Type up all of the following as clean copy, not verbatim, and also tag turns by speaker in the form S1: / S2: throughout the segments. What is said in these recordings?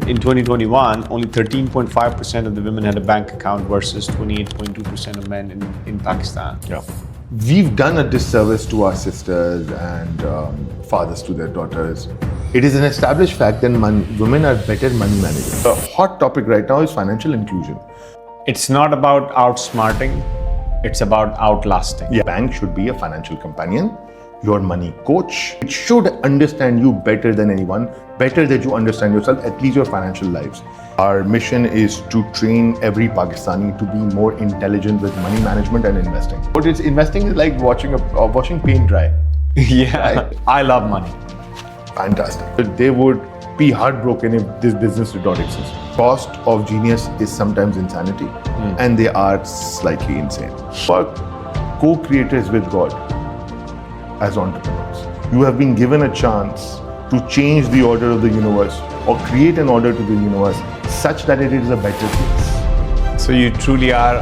S1: in 2021, only 13.5% of the women had a bank account versus 28.2% of men in Pakistan.
S2: Yeah. We've done a disservice to our sisters and fathers to their daughters. It is an established fact that women are better money managers. The hot topic right now is financial inclusion.
S1: It's not about outsmarting, it's about outlasting.
S2: Yeah. Bank should be a financial companion, your money coach. It should understand you better than anyone, better than you understand yourself, at least your financial lives. Our mission is to train every Pakistani to be more intelligent with money management and investing. But investing is like watching paint dry.
S1: Yeah,
S2: Right?
S1: I love money.
S2: Fantastic. They would be heartbroken if this business did not exist. Cost of genius is sometimes insanity, and they are slightly insane. But co-creators with God as entrepreneurs. You have been given a chance to change the order of the universe or create an order to the universe such that it is a better place.
S1: So you truly are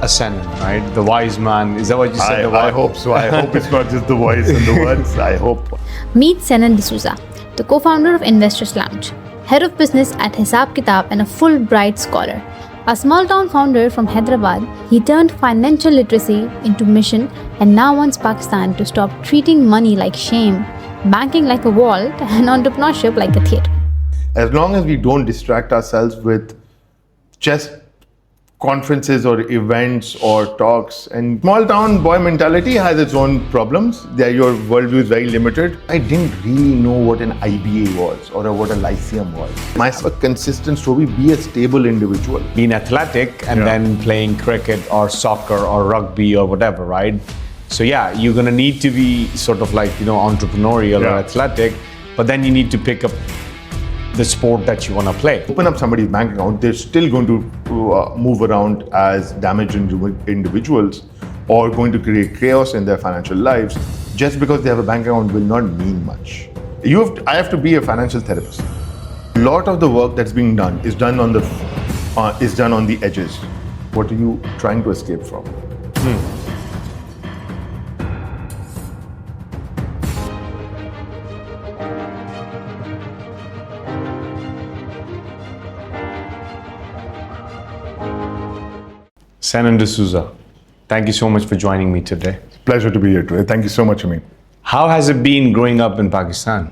S1: a Sennen, right? The wise man. Is that what you said?
S2: I hope so. I hope it's not just the voice and the words. I hope.
S3: Meet Sennen Desouza, the co-founder of Investors Lounge, head of business at Hysab Kytab and a Fulbright Scholar. A small-town founder from Hyderabad, he turned financial literacy into mission and now wants Pakistan to stop treating money like shame, banking like a vault, and entrepreneurship like a theatre.
S2: As long as we don't distract ourselves with just conferences or events or talks, and small town boy mentality has its own problems. Your worldview is very limited. I didn't really know what an IBA was or what a lyceum was. My consistent story, be a stable individual.
S1: Being athletic and then playing cricket or soccer or rugby or whatever, right? So yeah, you're gonna need to be sort of like, entrepreneurial or athletic, but then you need to pick up the sport that you want to play.
S2: Open up somebody's bank account, they're still going to move around as damaged individuals or going to create chaos in their financial lives. Just because they have a bank account will not mean much. I have to be a financial therapist. A lot of the work that's being done is done on the edges. What are you trying to escape from?
S1: Sennen Desouza, thank you so much for joining me today.
S2: Pleasure to be here today. Thank you so much, Amin.
S1: How has it been growing up in Pakistan?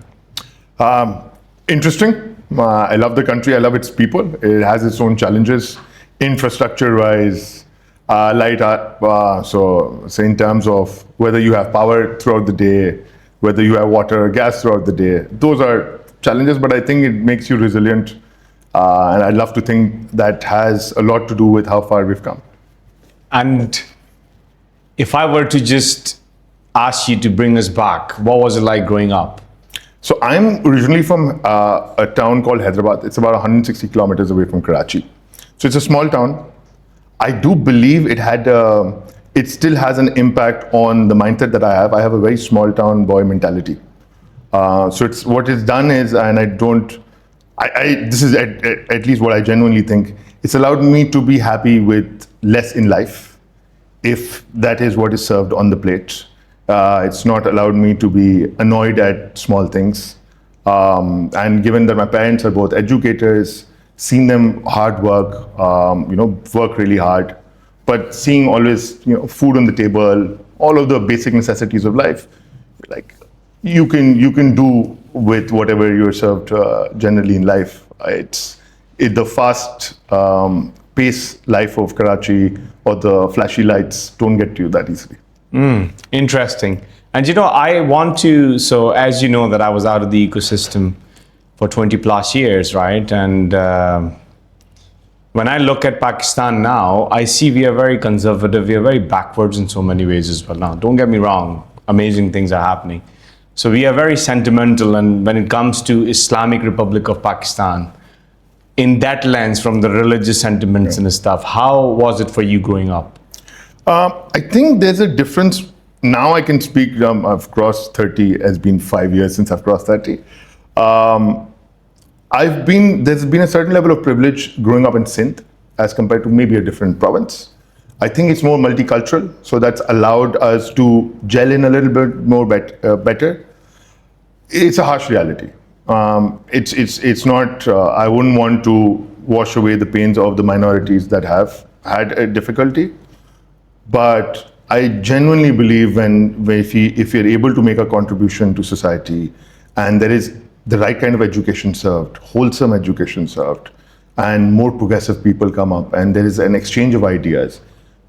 S2: Interesting. I love the country. I love its people. It has its own challenges, infrastructure-wise, so in terms of whether you have power throughout the day, whether you have water or gas throughout the day. Those are challenges, but I think it makes you resilient. And I'd love to think that has a lot to do with how far we've come.
S1: And if I were to just ask you to bring us back, what was it like growing up?
S2: So I'm originally from a town called Hyderabad. It's about 160 kilometers away from Karachi. So it's a small town. I do believe it still has an impact on the mindset that I have. I have a very small town boy mentality. So what it's done is, and this is at least what I genuinely think, it's allowed me to be happy with less in life, if that is what is served on the plate. It's not allowed me to be annoyed at small things. And given that my parents are both educators, seeing them hard work, work really hard, but seeing always, food on the table, all of the basic necessities of life, like you can do with whatever you're served generally in life. The fast pace life of Karachi or the flashy lights don't get to you that easily.
S1: Interesting. And I want to, so as you know that I was out of the ecosystem for 20 plus years, right? And when I look at Pakistan now, I see we are very conservative, we are very backwards in so many ways as well. Now, don't get me wrong, amazing things are happening. So we are very sentimental, and when it comes to Islamic Republic of Pakistan, in that lens, from the religious sentiments and stuff, how was it for you growing up?
S2: I think there's a difference. Now I can speak, I've crossed 30, it's been 5 years since I've crossed 30. There's been a certain level of privilege growing up in Sindh as compared to maybe a different province. I think it's more multicultural, so that's allowed us to gel in a little bit more better. It's a harsh reality. It's not. I wouldn't want to wash away the pains of the minorities that have had a difficulty, but I genuinely believe if you're able to make a contribution to society, and there is the right kind of education served, wholesome education served, and more progressive people come up, and there is an exchange of ideas,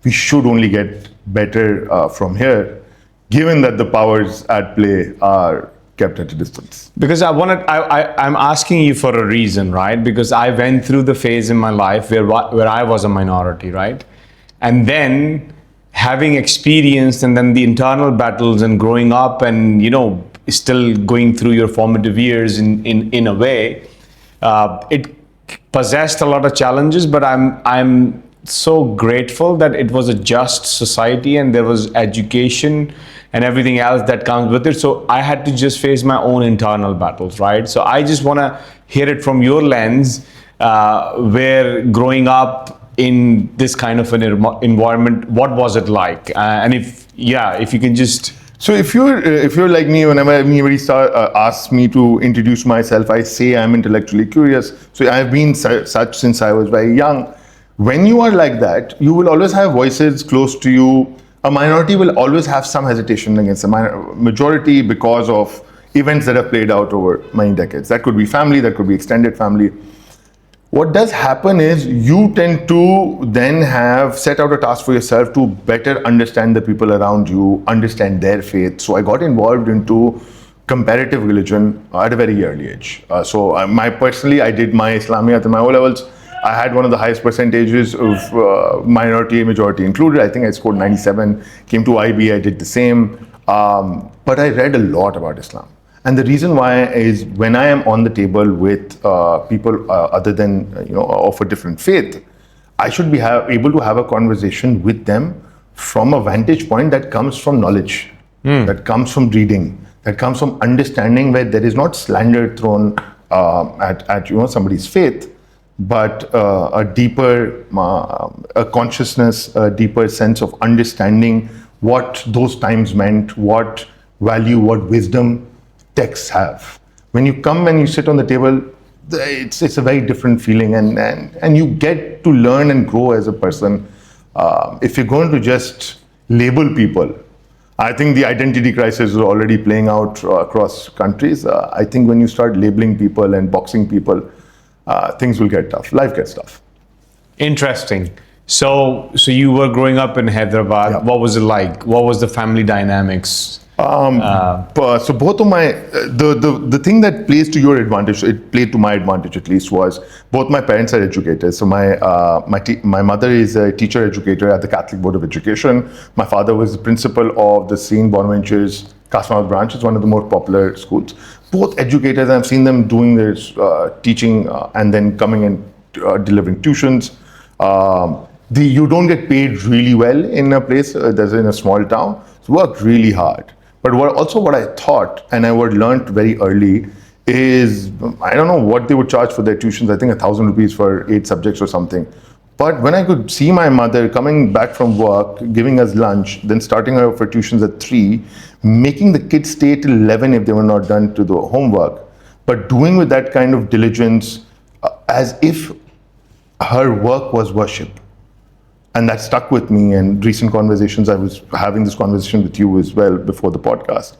S2: we should only get better from here, given that the powers at play are kept at a distance.
S1: Because I'm asking you for a reason, right? Because I went through the phase in my life where I was a minority, right? And then having experienced and then the internal battles and growing up and, still going through your formative years in a way, it possessed a lot of challenges, but I'm so grateful that it was a just society and there was education and everything else that comes with it. So I had to just face my own internal battles, right? So I just want to hear it from your lens, where growing up in this kind of an environment, what was it like? And if you can just...
S2: So if you're like me, whenever anybody asks me to introduce myself, I say I'm intellectually curious. So I've been such since I was very young. When you are like that, you will always have voices close to you. A minority will always have some hesitation against a majority because of events that have played out over many decades. That could be family, that could be extended family. What does happen is you tend to then set out a task for yourself to better understand the people around you, understand their faith. So I got involved into comparative religion at a very early age. Personally, I did my Islamiyat and my O-levels. I had one of the highest percentages of minority and majority included. I think I scored 97, came to IB, I did the same. But I read a lot about Islam. And the reason why is when I am on the table with people other than, of a different faith, I should be able to have a conversation with them from a vantage point that comes from knowledge, that comes from reading, that comes from understanding, where there is not slander thrown at somebody's faith, but a deeper a consciousness, a deeper sense of understanding what those times meant, what value, what wisdom texts have. When you come and you sit on the table, it's a very different feeling, and you get to learn and grow as a person. If you're going to just label people, I think the identity crisis is already playing out across countries. I think when you start labeling people and boxing people, things will get tough. Life gets tough.
S1: Interesting. So you were growing up in Hyderabad.
S2: Yeah.
S1: What was it like? What was the family dynamics?
S2: So both of the thing that plays to your advantage, it played to my advantage at least, was both my parents are educators. So my mother is a teacher educator at the Catholic Board of Education. My father was the principal of the St. Bonaventure's Kasmawat branch. It's one of the more popular schools. Both educators, I've seen them doing their teaching and then coming and delivering tuitions. You don't get paid really well in a place that's in a small town. So worked really hard. But what I thought, and I learned very early, is I don't know what they would charge for their tuitions. I think 1,000 rupees for 8 subjects or something. But when I could see my mother coming back from work, giving us lunch, then starting her for tuitions at 3, making the kids stay till 11 if they were not done to the homework, but doing with that kind of diligence as if her work was worship. And that stuck with me. And recent conversations, I was having this conversation with you as well before the podcast.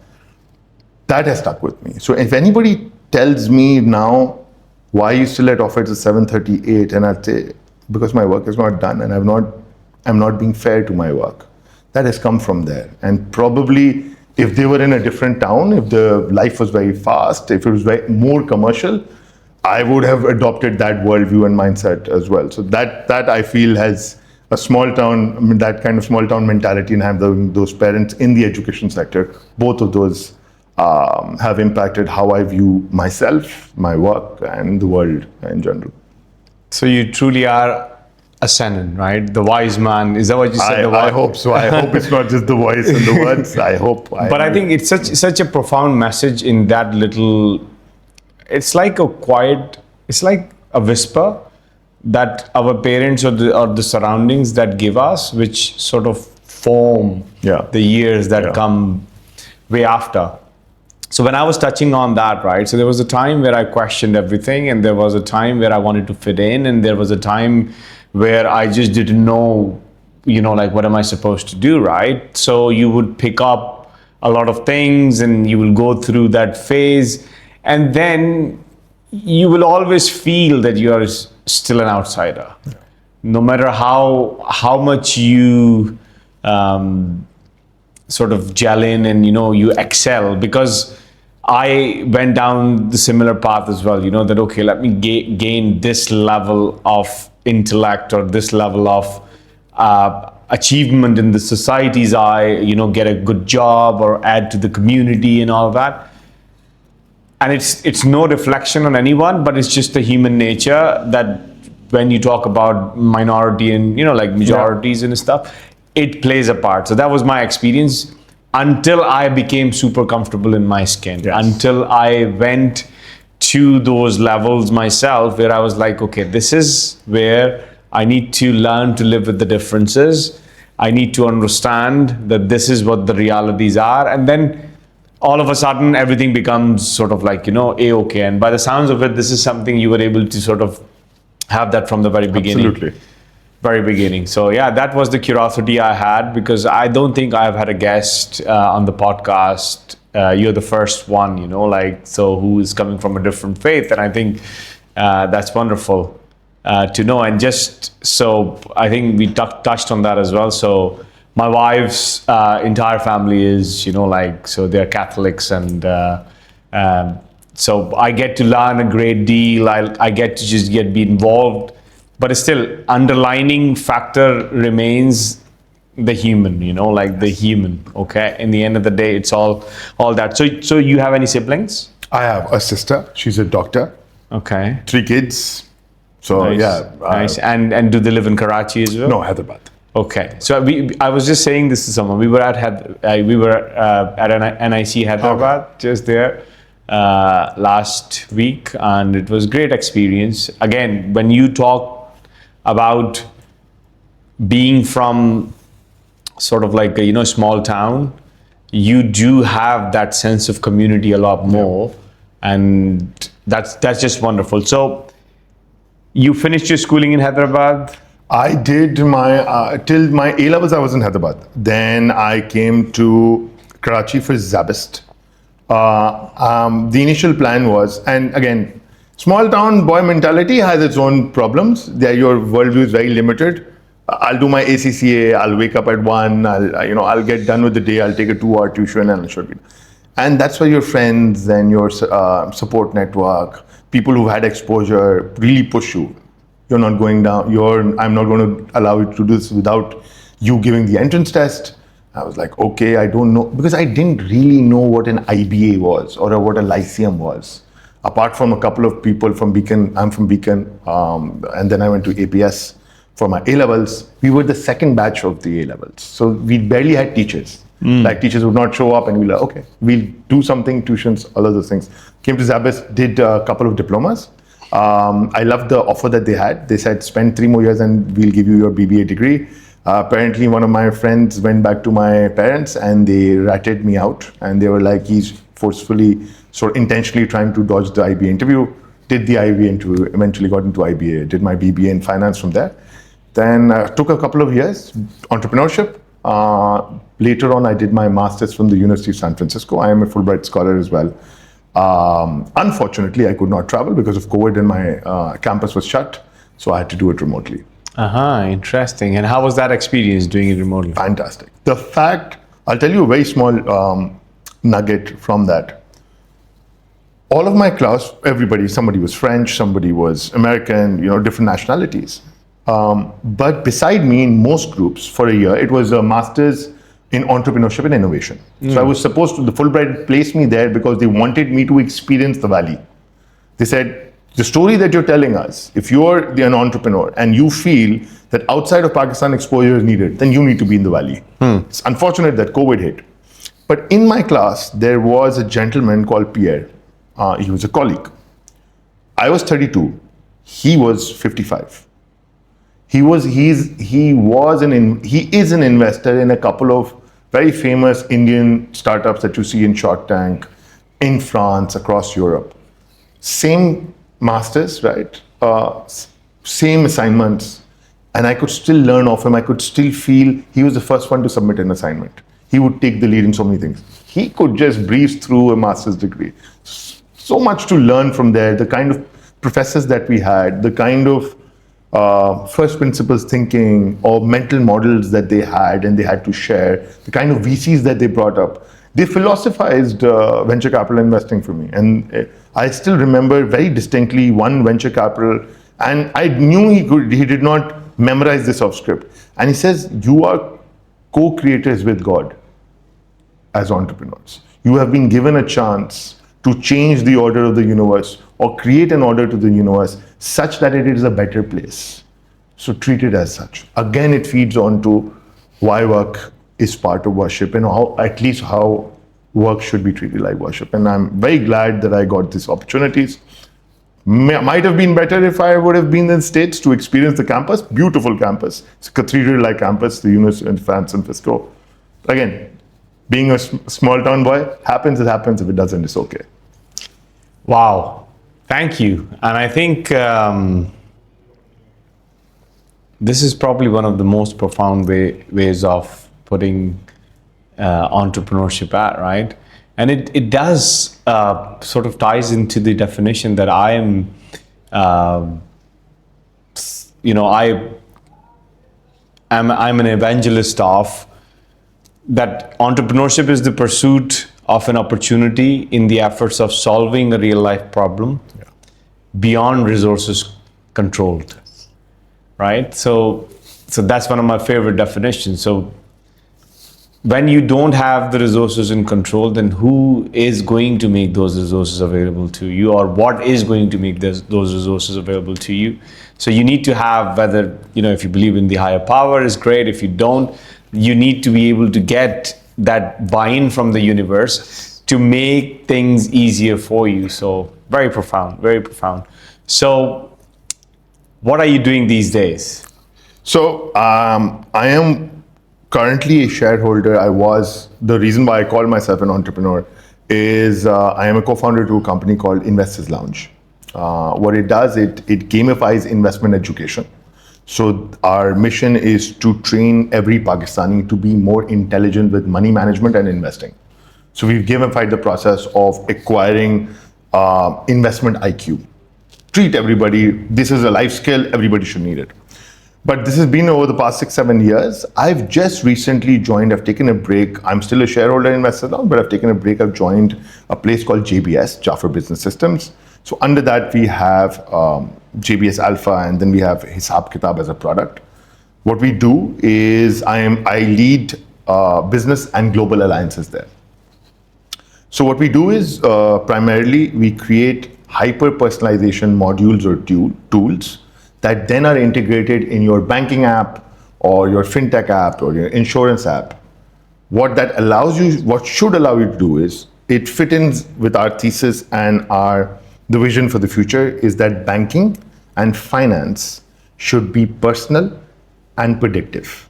S2: That has stuck with me. So if anybody tells me now, why are you still at office at 7:38? And I'd say, because my work is not done and I'm not being fair to my work. That has come from there. And probably if they were in a different town, if the life was very fast, if it was more commercial, I would have adopted that worldview and mindset as well. So that I feel has a small town, that kind of small town mentality, and having those parents in the education sector, both of those have impacted how I view myself, my work, and the world in general.
S1: So you truly are a Sennen, right? The wise man. Is that what you said?
S2: I hope so. I hope it's not just the voice and the words. I hope.
S1: But I think it's such a profound message in that little. It's like a quiet. It's like a whisper that our parents or the surroundings that give us, which sort of form the years that come way after. So when I was touching on that, right, so there was a time where I questioned everything, and there was a time where I wanted to fit in, and there was a time where I just didn't know, like, what am I supposed to do, right? So you would pick up a lot of things and you will go through that phase, and then you will always feel that you are still an outsider. Yeah. No matter how much you sort of gel in and you excel, because I went down the similar path as well, that okay, let me gain this level of intellect or this level of achievement in the society's eye, get a good job or add to the community and all that. And it's no reflection on anyone, but it's just the human nature that when you talk about minority and like majorities and stuff, it plays a part. So that was my experience until I became super comfortable in my skin. Yes. Until I went to those levels myself where I was like, okay, this is where I need to learn to live with the differences. I need to understand that this is what the realities are. And then all of a sudden, everything becomes sort of like, A-okay. And by the sounds of it, this is something you were able to sort of have that from the very beginning.
S2: Absolutely.
S1: Very beginning. So yeah, that was the curiosity I had, because I don't think I've had a guest on the podcast. You're the first one, who is coming from a different faith. And I think that's wonderful to know. And just so I think we touched on that as well. So my wife's entire family is, so they're Catholics, and so I get to learn a great deal. I get to just be involved. But still, underlining factor remains the human, the human, okay? In the end of the day, it's all that. So you have any siblings?
S2: I have a sister. She's a doctor.
S1: Okay.
S2: 3 kids. So
S1: nice.
S2: Yeah.
S1: Nice. And do they live in Karachi as well?
S2: No, Hyderabad.
S1: Okay. So I was just saying this to someone. We were at NIC Hyderabad, just there last week, and it was a great experience. Again, when you talk about being from sort of like a small town, you do have that sense of community a lot more, and that's just wonderful. So you finished your schooling in Hyderabad?
S2: I did my till my A levels. I was in Hyderabad. Then I came to Karachi for Zabist. The initial plan was, and again, small town boy mentality has its own problems. There, your worldview is very limited. I'll do my ACCA. I'll wake up at 1. I'll get done with the day. I'll take a 2-hour tuition and should be. And that's where your friends and your support network, people who had exposure, really push you. You're not going down. I'm not going to allow you to do this without you giving the entrance test. I was like, okay, I don't know, because I didn't really know what an IBA was or what a Lyceum was. Apart from a couple of people from Beacon, I'm from Beacon, and then I went to APS for my A-levels. We were the second batch of the A-levels. So we barely had teachers. Like teachers would not show up and we're like, okay, we'll do something, tuitions, all of those things. Came to Zabist, did a couple of diplomas. I loved the offer that they had. They said, spend 3 more years and we'll give you your BBA degree. Apparently, one of my friends went back to my parents and they ratted me out. And they were like, he's forcefully, sort of intentionally trying to dodge the IBA interview. Did the IBA interview, eventually got into IBA, did my BBA in finance from there. Then took a couple of years, entrepreneurship. Later on, I did my master's from the University of San Francisco. I am a Fulbright Scholar as well. Unfortunately, I could not travel because of COVID and my campus was shut. So I had to do it remotely.
S1: Interesting. And how was that experience doing it remotely?
S2: Fantastic. The fact, I'll tell you a very small nugget from that. All of my class, somebody was French, somebody was American, different nationalities. But beside me, in most groups for a year, it was a master's in entrepreneurship and innovation. So I was supposed to, the Fulbright placed me there because they wanted me to experience the valley. They said, the story that you're telling us, if you're an entrepreneur and you feel that outside of Pakistan exposure is needed, then you need to be in the valley. It's unfortunate that COVID hit. But in my class, there was a gentleman called Pierre. He was a colleague. I was 32. He was 55. He is an investor in a couple of very famous Indian startups that you see in Shark Tank. in France, across Europe. Same masters, right? Same assignments. And I could still learn off him. I could still feel he was the first one to submit an assignment. He would take the lead in so many things. He could just breeze through a master's degree. So much to learn from there. The kind of professors that we had, the kind of first principles thinking or mental models that they had and they had to share, the kind of VCs that they brought up. They philosophized venture capital investing for me. And I still remember very distinctly one venture capital, and I knew he did not memorize this off script. And he says, you are co-creators with God as entrepreneurs. You have been given a chance to change the order of the universe or create an order to the universe such that it is a better place. So treat it as such. Again, it feeds on to why work is part of worship and how, at least how work should be treated like worship. And I'm very glad that I got these opportunities. Might have been better if I would have been in the States to experience the campus. Beautiful campus. It's a cathedral-like campus, the University of San Francisco. Again, being a small town boy, happens, it happens. If it doesn't, it's okay.
S1: Wow. Thank you. And I think this is probably one of the most profound ways of putting entrepreneurship at, right? And it does sort of ties into the definition that I am, I'm an evangelist of, that entrepreneurship is the pursuit of an opportunity in the efforts of solving a real life problem beyond resources controlled, right? So that's one of my favorite definitions. So when you don't have the resources in control, then who is going to make those resources available to you, or what is going to make those resources available to you? So you need to have, whether, if you believe in the higher power is great. If you don't, you need to be able to get that buy-in from the universe to make things easier for you. So very profound, very profound. So what are you doing these days?
S2: So I am currently a shareholder. The reason why I call myself an entrepreneur is I am a co-founder to a company called Investors Lounge. What it does, it gamifies investment education. So our mission is to train every Pakistani to be more intelligent with money management and investing. So we've gamified the process of acquiring investment IQ. Treat everybody, this is a life skill, everybody should need it. But this has been over the past 6-7 years. I've just recently joined, I've taken a break. I'm still a shareholder investor now, but I've taken a break. I've joined a place called JBS, Jaffer Business Systems. So under that, we have JBS Alpha, and then we have Hysab Kytab as a product. What we do is I lead business and global alliances there. So what we do is primarily we create hyper-personalization modules or tools that then are integrated in your banking app or your fintech app or your insurance app. What should allow you to do is, it fits in with our thesis and the vision for the future is that banking and finance should be personal and predictive.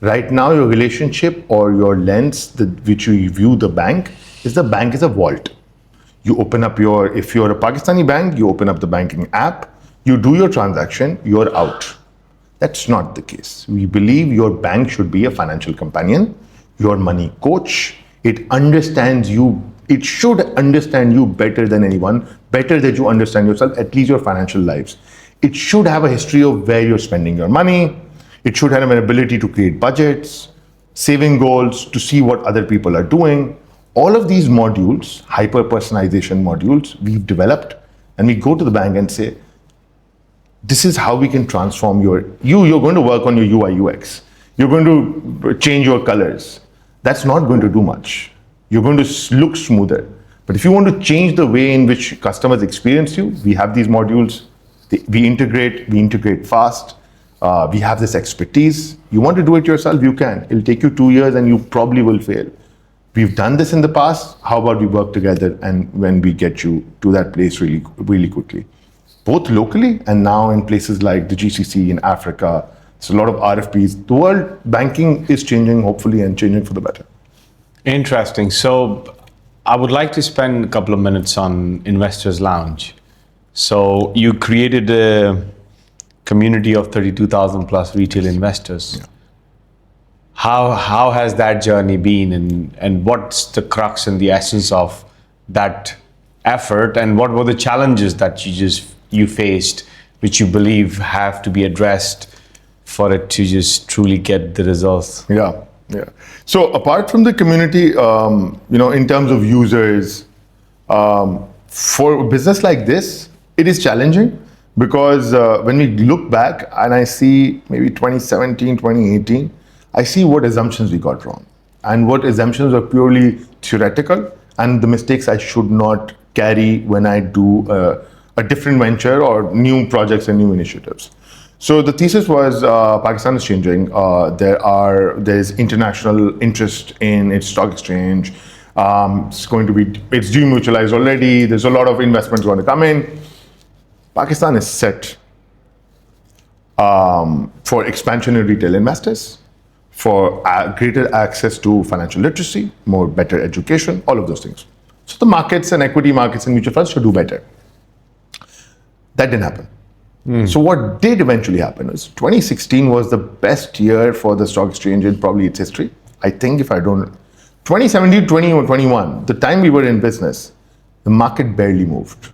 S2: Right now, your relationship or your lens which you view the bank is a vault. You open up if you're a Pakistani bank, you open up the banking app, you do your transaction, you're out. That's not the case. We believe your bank should be a financial companion, your money coach. It understands you. It should understand you better than anyone, better than you understand yourself, at least your financial lives. It should have a history of where you're spending your money. It should have an ability to create budgets, saving goals, to see what other people are doing. All of these modules, hyper-personalization modules, we've developed, and we go to the bank and say, this is how we can transform you're going to work on your UI UX. You're going to change your colors. That's not going to do much. You're going to look smoother. But if you want to change the way in which customers experience you, we have these modules. We integrate fast. We have this expertise. You want to do it yourself, you can. It'll take you 2 years and you probably will fail. We've done this in the past. How about we work together and when we get you to that place really, really quickly, both locally and now in places like the GCC in Africa. It's a lot of RFPs. The world banking is changing, hopefully, and changing for the better.
S1: Interesting. So I would like to spend a couple of minutes on Investors Lounge. So you created a community of 32,000 plus retail investors.
S2: Yeah.
S1: How has that journey been, and what's the crux and the essence of that effort, and what were the challenges that you faced, which you believe have to be addressed for it to just truly get the results?
S2: Yeah. So apart from the community, in terms of users, for a business like this, it is challenging because when we look back and I see maybe 2017, 2018, I see what assumptions we got wrong and what assumptions are purely theoretical and the mistakes I should not carry when I do a different venture or new projects and new initiatives. So the thesis was Pakistan is changing. There's international interest in its stock exchange. It's demutualized already. There's a lot of investments going to come in. Pakistan is set for expansion in retail investors, for greater access to financial literacy, better education, all of those things. So the markets and equity markets and mutual funds should do better. That didn't happen. So what did eventually happen is 2016 was the best year for the stock exchange in probably its history. I think 2017, 20 or 21, the time we were in business, the market barely moved.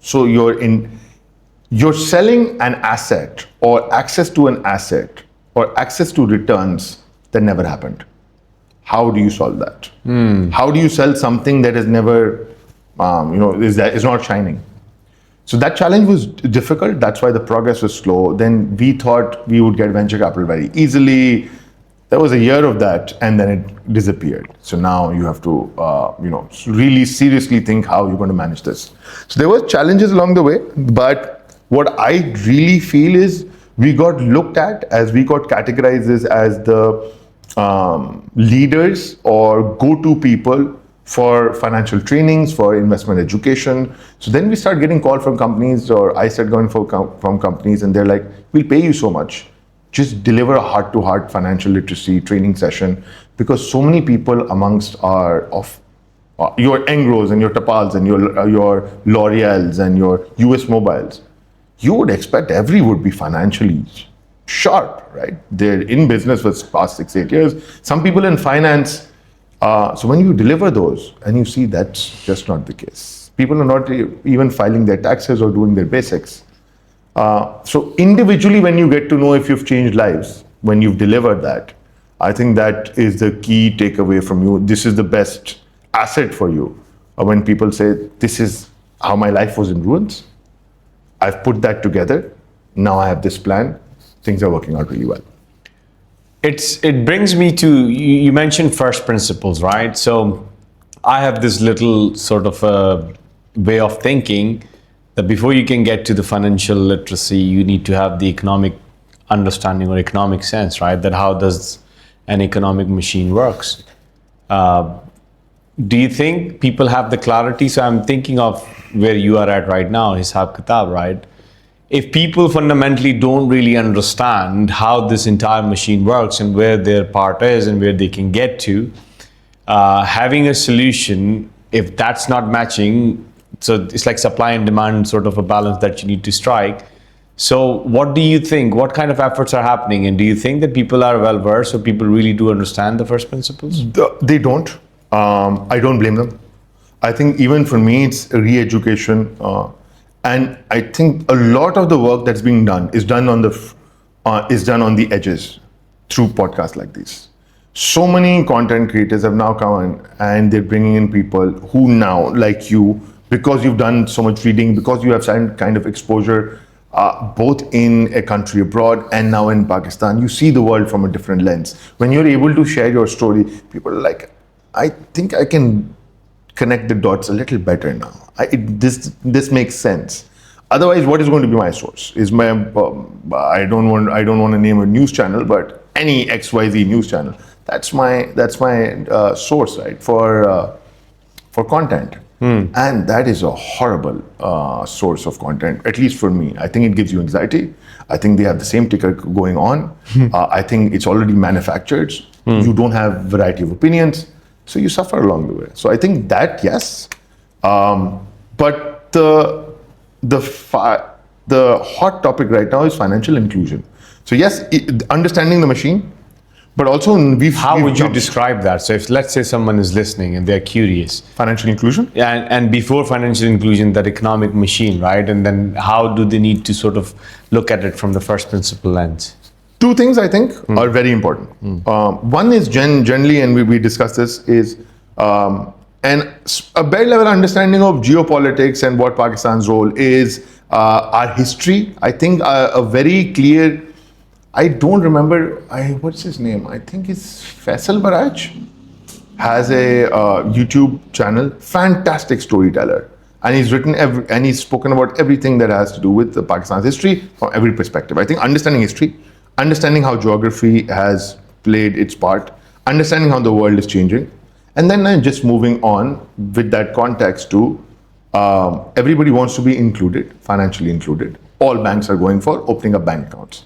S2: So you're selling an asset or access to an asset or access to returns that never happened. How do you solve that? How do you sell something that is never, is not shining? So that challenge was difficult. That's why the progress was slow. Then we thought we would get venture capital very easily. There was a year of that, and then it disappeared. So now you have to, really seriously think how you're going to manage this. So there were challenges along the way, but what I really feel is we got looked at as we got categorized as the leaders or go-to people for financial trainings, for investment education. So then we start getting called from companies, or I start going from companies, and they're like, we'll pay you so much. Just deliver a heart-to-heart financial literacy training session, because so many people amongst your Engros and your Tapals and your L'Oreals and your US Mobiles, you would expect every would be financially sharp, right? They're in business for the past 6-8 years. Some people in finance. So when you deliver those and you see that's just not the case. People are not even filing their taxes or doing their basics. So individually, when you get to know if you've changed lives, when you've delivered that, I think that is the key takeaway from you. This is the best asset for you. When people say, this is how my life was in ruins, I've put that together. Now I have this plan. Things are working out really well.
S1: It brings me to, you mentioned first principles, right? So I have this little sort of a way of thinking that before you can get to the financial literacy, you need to have the economic understanding or economic sense, right? That how does an economic machine works. Do you think people have the clarity? So I'm thinking of where you are at right now, Hysab Kytab, right? If people fundamentally don't really understand how this entire machine works and where their part is and where they can get to, having a solution, if that's not matching, so it's like supply and demand sort of a balance that you need to strike. So what do you think? What kind of efforts are happening? And do you think that people are well versed, or people really do understand the first principles?
S2: They don't. I don't blame them. I think even for me, it's a re-education. And I think a lot of the work that's being done is done on the edges through podcasts like these. So many content creators have now come in and they're bringing in people who now, like you, because you've done so much reading, because you have some kind of exposure, both in a country abroad and now in Pakistan, you see the world from a different lens. When you're able to share your story, people are like, I think I can connect the dots a little better now. This makes sense. Otherwise, what is going to be my source? Is my I don't want to name a news channel, but any XYZ news channel. That's my source, right, for content. And that is a horrible source of content, at least for me. I think it gives you anxiety. I think they have the same ticker going on. I think it's already manufactured. You don't have variety of opinions. So you suffer along the way. So I think that, yes. But the hot topic right now is financial inclusion. So yes, understanding the machine, but also
S1: How would you describe that? So if, let's say, someone is listening and they're curious.
S2: financial inclusion?
S1: And before financial inclusion, that economic machine, right? And then how do they need to sort of look at it from the first principle lens?
S2: Two things I think are very important. One is generally, and we discussed this, is a bare level understanding of geopolitics and what Pakistan's role is, our history. I think a very clear, I don't remember, what's his name? I think it's Faisal Baraj, has a YouTube channel, fantastic storyteller. And he's written and he's spoken about everything that has to do with Pakistan's history from every perspective. I think understanding history, understanding how geography has played its part, understanding how the world is changing, and then just moving on with that context to everybody wants to be included, financially included. All banks are going for opening up bank accounts.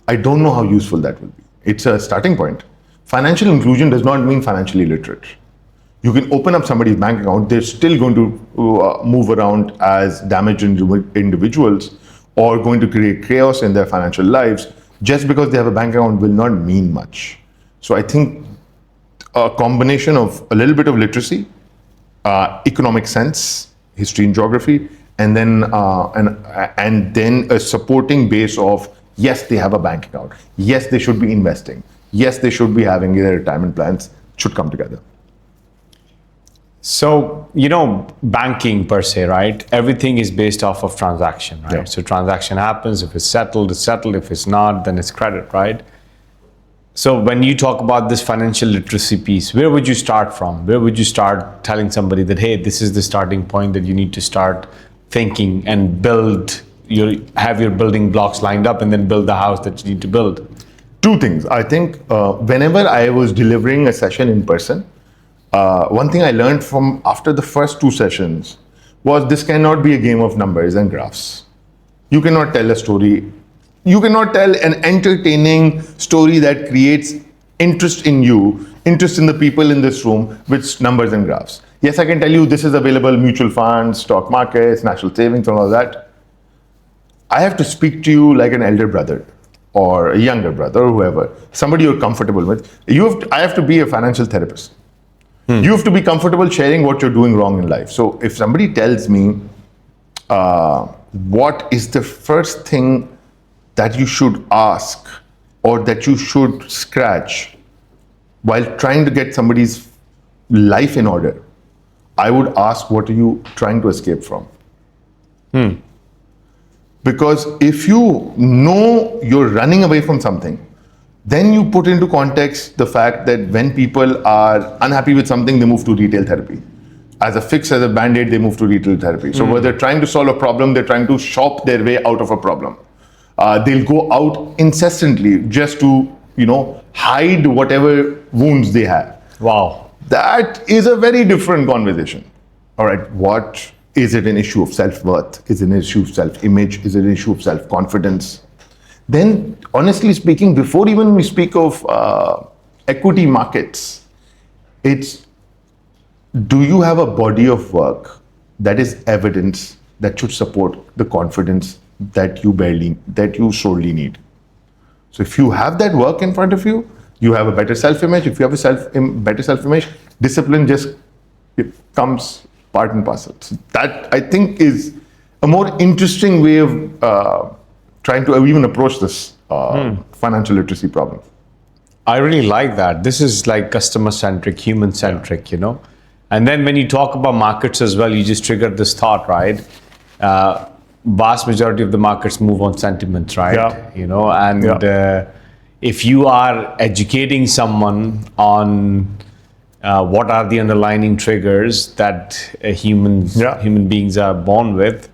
S2: I don't know how useful that will be. It's a starting point. Financial inclusion does not mean financially literate. You can open up somebody's bank account, they're still going to move around as damaged individuals or going to create chaos in their financial lives. Just because they have a bank account will not mean much. So I think a combination of a little bit of literacy, economic sense, history and geography, and then a supporting base of, yes, they have a bank account. Yes, they should be investing. Yes, they should be having their retirement plans, should come together.
S1: So, banking per se, right? Everything is based off of transaction, right?
S2: Yeah.
S1: So transaction happens, if it's settled, it's settled. If it's not, then it's credit, right? So when you talk about this financial literacy piece, where would you start from? Where would you start telling somebody that, hey, this is the starting point that you need to start thinking and have your building blocks lined up and then build the house that you need to build?
S2: Two things. I think whenever I was delivering a session in person, one thing I learned from after the first two sessions was this cannot be a game of numbers and graphs. You cannot tell a story. You cannot tell an entertaining story that creates interest in you, interest in the people in this room with numbers and graphs. Yes, I can tell you this is available, mutual funds, stock markets, national savings, and all that. I have to speak to you like an elder brother or a younger brother or whoever, somebody you're comfortable with. I have to be a financial therapist. You have to be comfortable sharing what you're doing wrong in life. So if somebody tells me what is the first thing that you should ask or that you should scratch while trying to get somebody's life in order, I would ask, what are you trying to escape from? Because if you know you're running away from something, then you put into context the fact that when people are unhappy with something, they move to retail therapy. As a fix, as a band-aid, they move to retail therapy. So where they're trying to solve a problem, they're trying to shop their way out of a problem. They'll go out incessantly just to, hide whatever wounds they have.
S1: Wow.
S2: That is a very different conversation. All right, what is it an issue of self-worth? Is it an issue of self-image? Is it an issue of self-confidence? Then, honestly speaking, before even we speak of equity markets, it's, do you have a body of work that is evidence that should support the confidence that you sorely need? So if you have that work in front of you, you have a better self-image. If you have a better self-image, discipline just comes part and parcel. So that, I think, is a more interesting way of trying to even approach this financial literacy problem.
S1: I really like that. This is like customer-centric, human-centric, And then when you talk about markets as well, you just triggered this thought, right? Vast majority of the markets move on sentiments, right?
S2: Yeah.
S1: If you are educating someone on what are the underlying triggers that human beings are born with,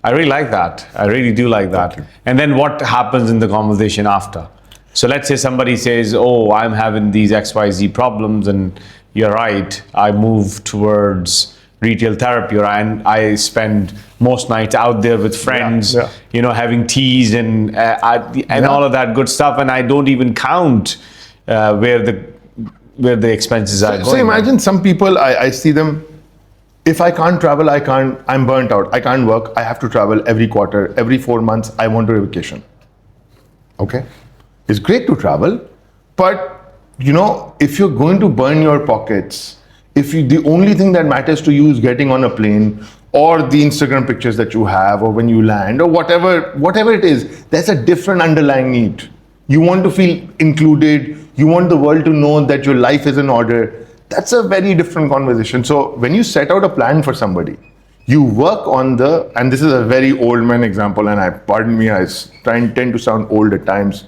S1: I really like that. I really do like that. And then what happens in the conversation after? So let's say somebody says, oh, I'm having these XYZ problems, and you're right, I move towards retail therapy, or I spend most nights out there with friends, having teas and all of that good stuff, and I don't even count where the where the expenses are
S2: So
S1: going.
S2: imagine some people, I see them, if I can't travel, I'm burnt out. I can't work. I have to travel every quarter, every 4 months. I want a vacation. Okay. It's great to travel, but if you're going to burn your pockets, the only thing that matters to you is getting on a plane or the Instagram pictures that you have, or when you land, or whatever it is, there's a different underlying need. You want to feel included. You want the world to know that your life is in order. That's a very different conversation. So when you set out a plan for somebody, you work on and this is a very old man example, and pardon me, I tend to sound old at times.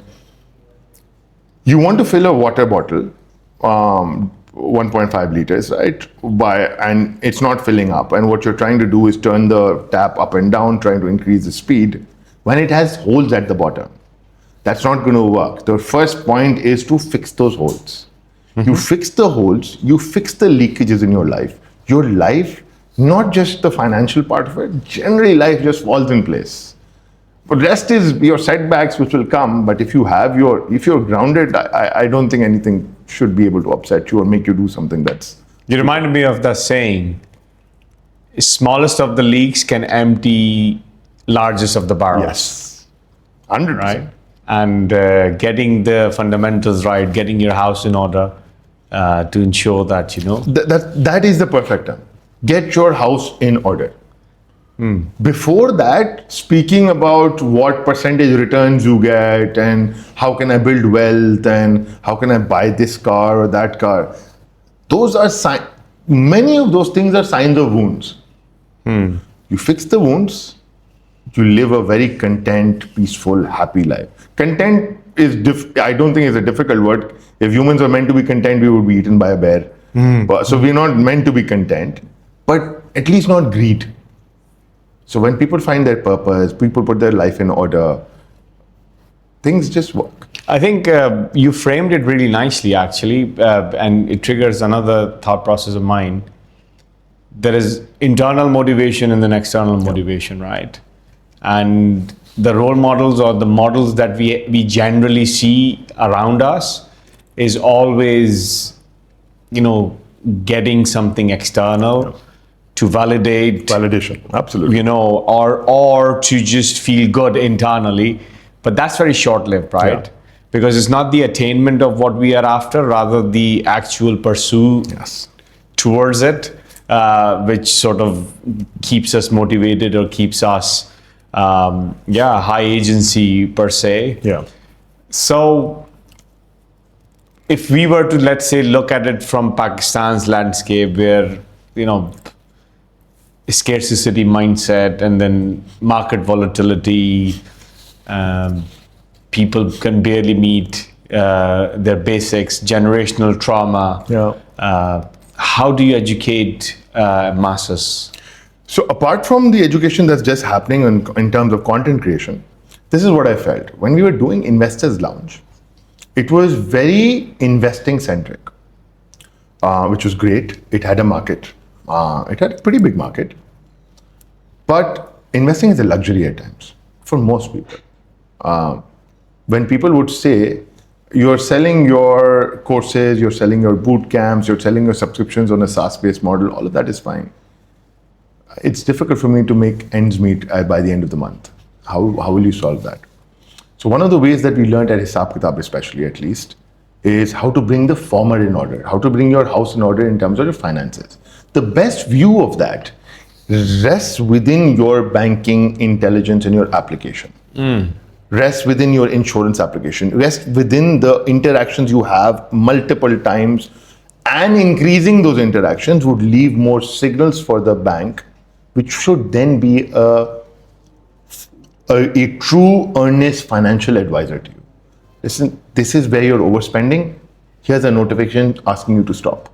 S2: You want to fill a water bottle, 1.5 liters, right? And it's not filling up. And what you're trying to do is turn the tap up and down, trying to increase the speed when it has holes at the bottom. That's not going to work. The first point is to fix those holes. You fix the holes, you fix the leakages in your life. Your life, not just the financial part of it, generally life just falls in place. But rest is your setbacks, which will come. But if you're grounded, I don't think anything should be able to upset you or make you do something that's...
S1: You reminded me of that saying, smallest of the leaks can empty largest of the barrels.
S2: Yes. 100%.
S1: Right? And getting the fundamentals right, getting your house in order to ensure that,
S2: That is the perfect term. Get your house in order. Before that, speaking about what percentage returns you get and how can I build wealth and how can I buy this car or that car, those are many of those things are signs of wounds. You fix the wounds, you live a very content, peaceful, happy life. Content I don't think is a difficult word. If humans were meant to be content, we would be eaten by a bear. So we're not meant to be content, but at least not greed. So when people find their purpose, people put their life in order, things just work.
S1: I think you framed it really nicely, actually, and it triggers another thought process of mine. There is internal motivation and then external motivation, right? And the role models or the models that we generally see around us is always, getting something external to
S2: Validation, absolutely.
S1: or to just feel good internally. But that's very short-lived, right?
S2: Yeah.
S1: Because it's not the attainment of what we are after, rather the actual pursuit towards it, which sort of keeps us motivated or keeps us, high agency per se.
S2: Yeah.
S1: So if we were to, let's say, look at it from Pakistan's landscape where, scarcity mindset and then market volatility, people can barely meet their basics, generational trauma. How do you educate masses?
S2: So apart from the education that's just happening in terms of content creation, this is what I felt. When we were doing Investors Lounge, it was very investing centric, which was great. It had a market. It had a pretty big market. But investing is a luxury at times for most people. When people would say, you're selling your courses, you're selling your boot camps, you're selling your subscriptions on a SaaS-based model, all of that is fine. It's difficult for me to make ends meet by the end of the month. How will you solve that? So one of the ways that we learned at Hysab Kytab, especially at least, is how to bring the former in order, how to bring your house in order in terms of your finances. The best view of that rests within your banking intelligence and your application. Rests within your insurance application. Rests within the interactions you have multiple times, and increasing those interactions would leave more signals for the bank, which should then be a true, earnest financial advisor to you. Listen, this is where you're overspending. Here's a notification asking you to stop.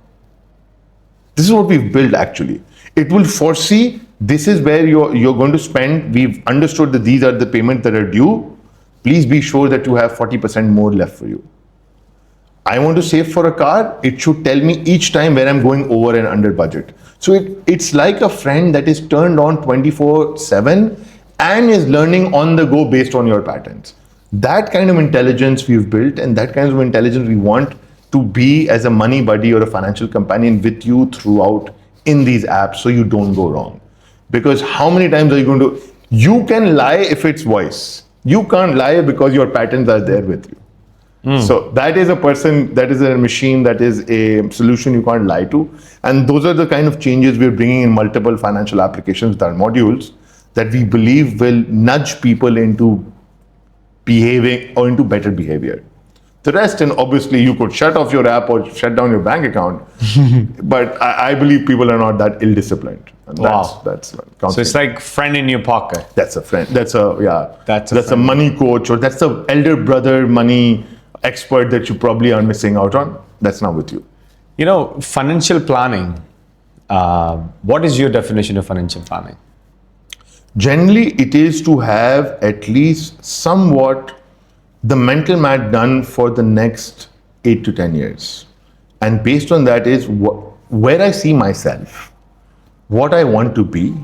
S2: This is what we've built actually. It will foresee this is where you're going to spend. We've understood that these are the payments that are due. Please be sure that you have 40% more left for you. I want to save for a car. It should tell me each time where I'm going over and under budget. So it's like a friend that is turned on 24/7 and is learning on the go based on your patterns. That kind of intelligence we've built, and that kind of intelligence we want to be as a money buddy or a financial companion with you throughout in these apps so you don't go wrong. Because how many times are you going to, you can lie if it's voice. You can't lie because your patterns are there with you. So that is a person, that is a machine, that is a solution you can't lie to. And those are the kind of changes we're bringing in multiple financial applications with our modules that we believe will nudge people into behaving or into better behavior. The rest, and obviously you could shut off your app or shut down your bank account, but I believe people are not that ill-disciplined. And that's
S1: so it's like friend in your pocket.
S2: That's a friend. That's a money coach, or that's the elder brother money expert that you probably are missing out on. That's not with you.
S1: You know, financial planning. What is your definition of financial planning?
S2: Generally, it is to have at least somewhat the mental map done for the next 8 to 10 years. And based on that is where I see myself, what I want to be,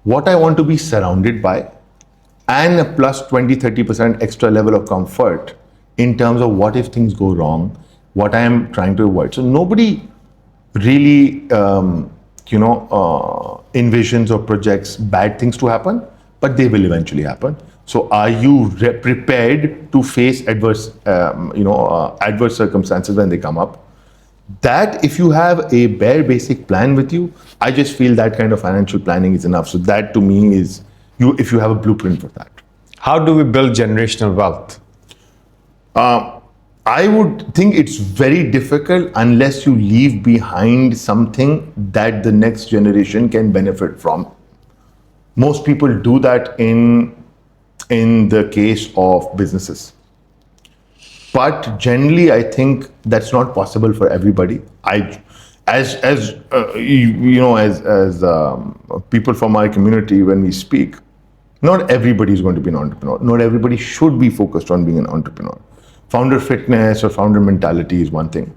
S2: what I want to be surrounded by, and a plus 20-30% extra level of comfort in terms of what if things go wrong, what I am trying to avoid. So nobody really, envisions or projects bad things to happen, but they will eventually happen. So are you prepared to face adverse circumstances when they come up? That if you have a bare basic plan with you, I just feel that kind of financial planning is enough. So that to me is if you have a blueprint for that.
S1: How do we build generational wealth?
S2: I would think it's very difficult unless you leave behind something that the next generation can benefit from. Most people do that in the case of businesses. But generally, I think that's not possible for everybody. As people from my community, when we speak, not everybody is going to be an entrepreneur. Not everybody should be focused on being an entrepreneur. Founder fitness or founder mentality is one thing.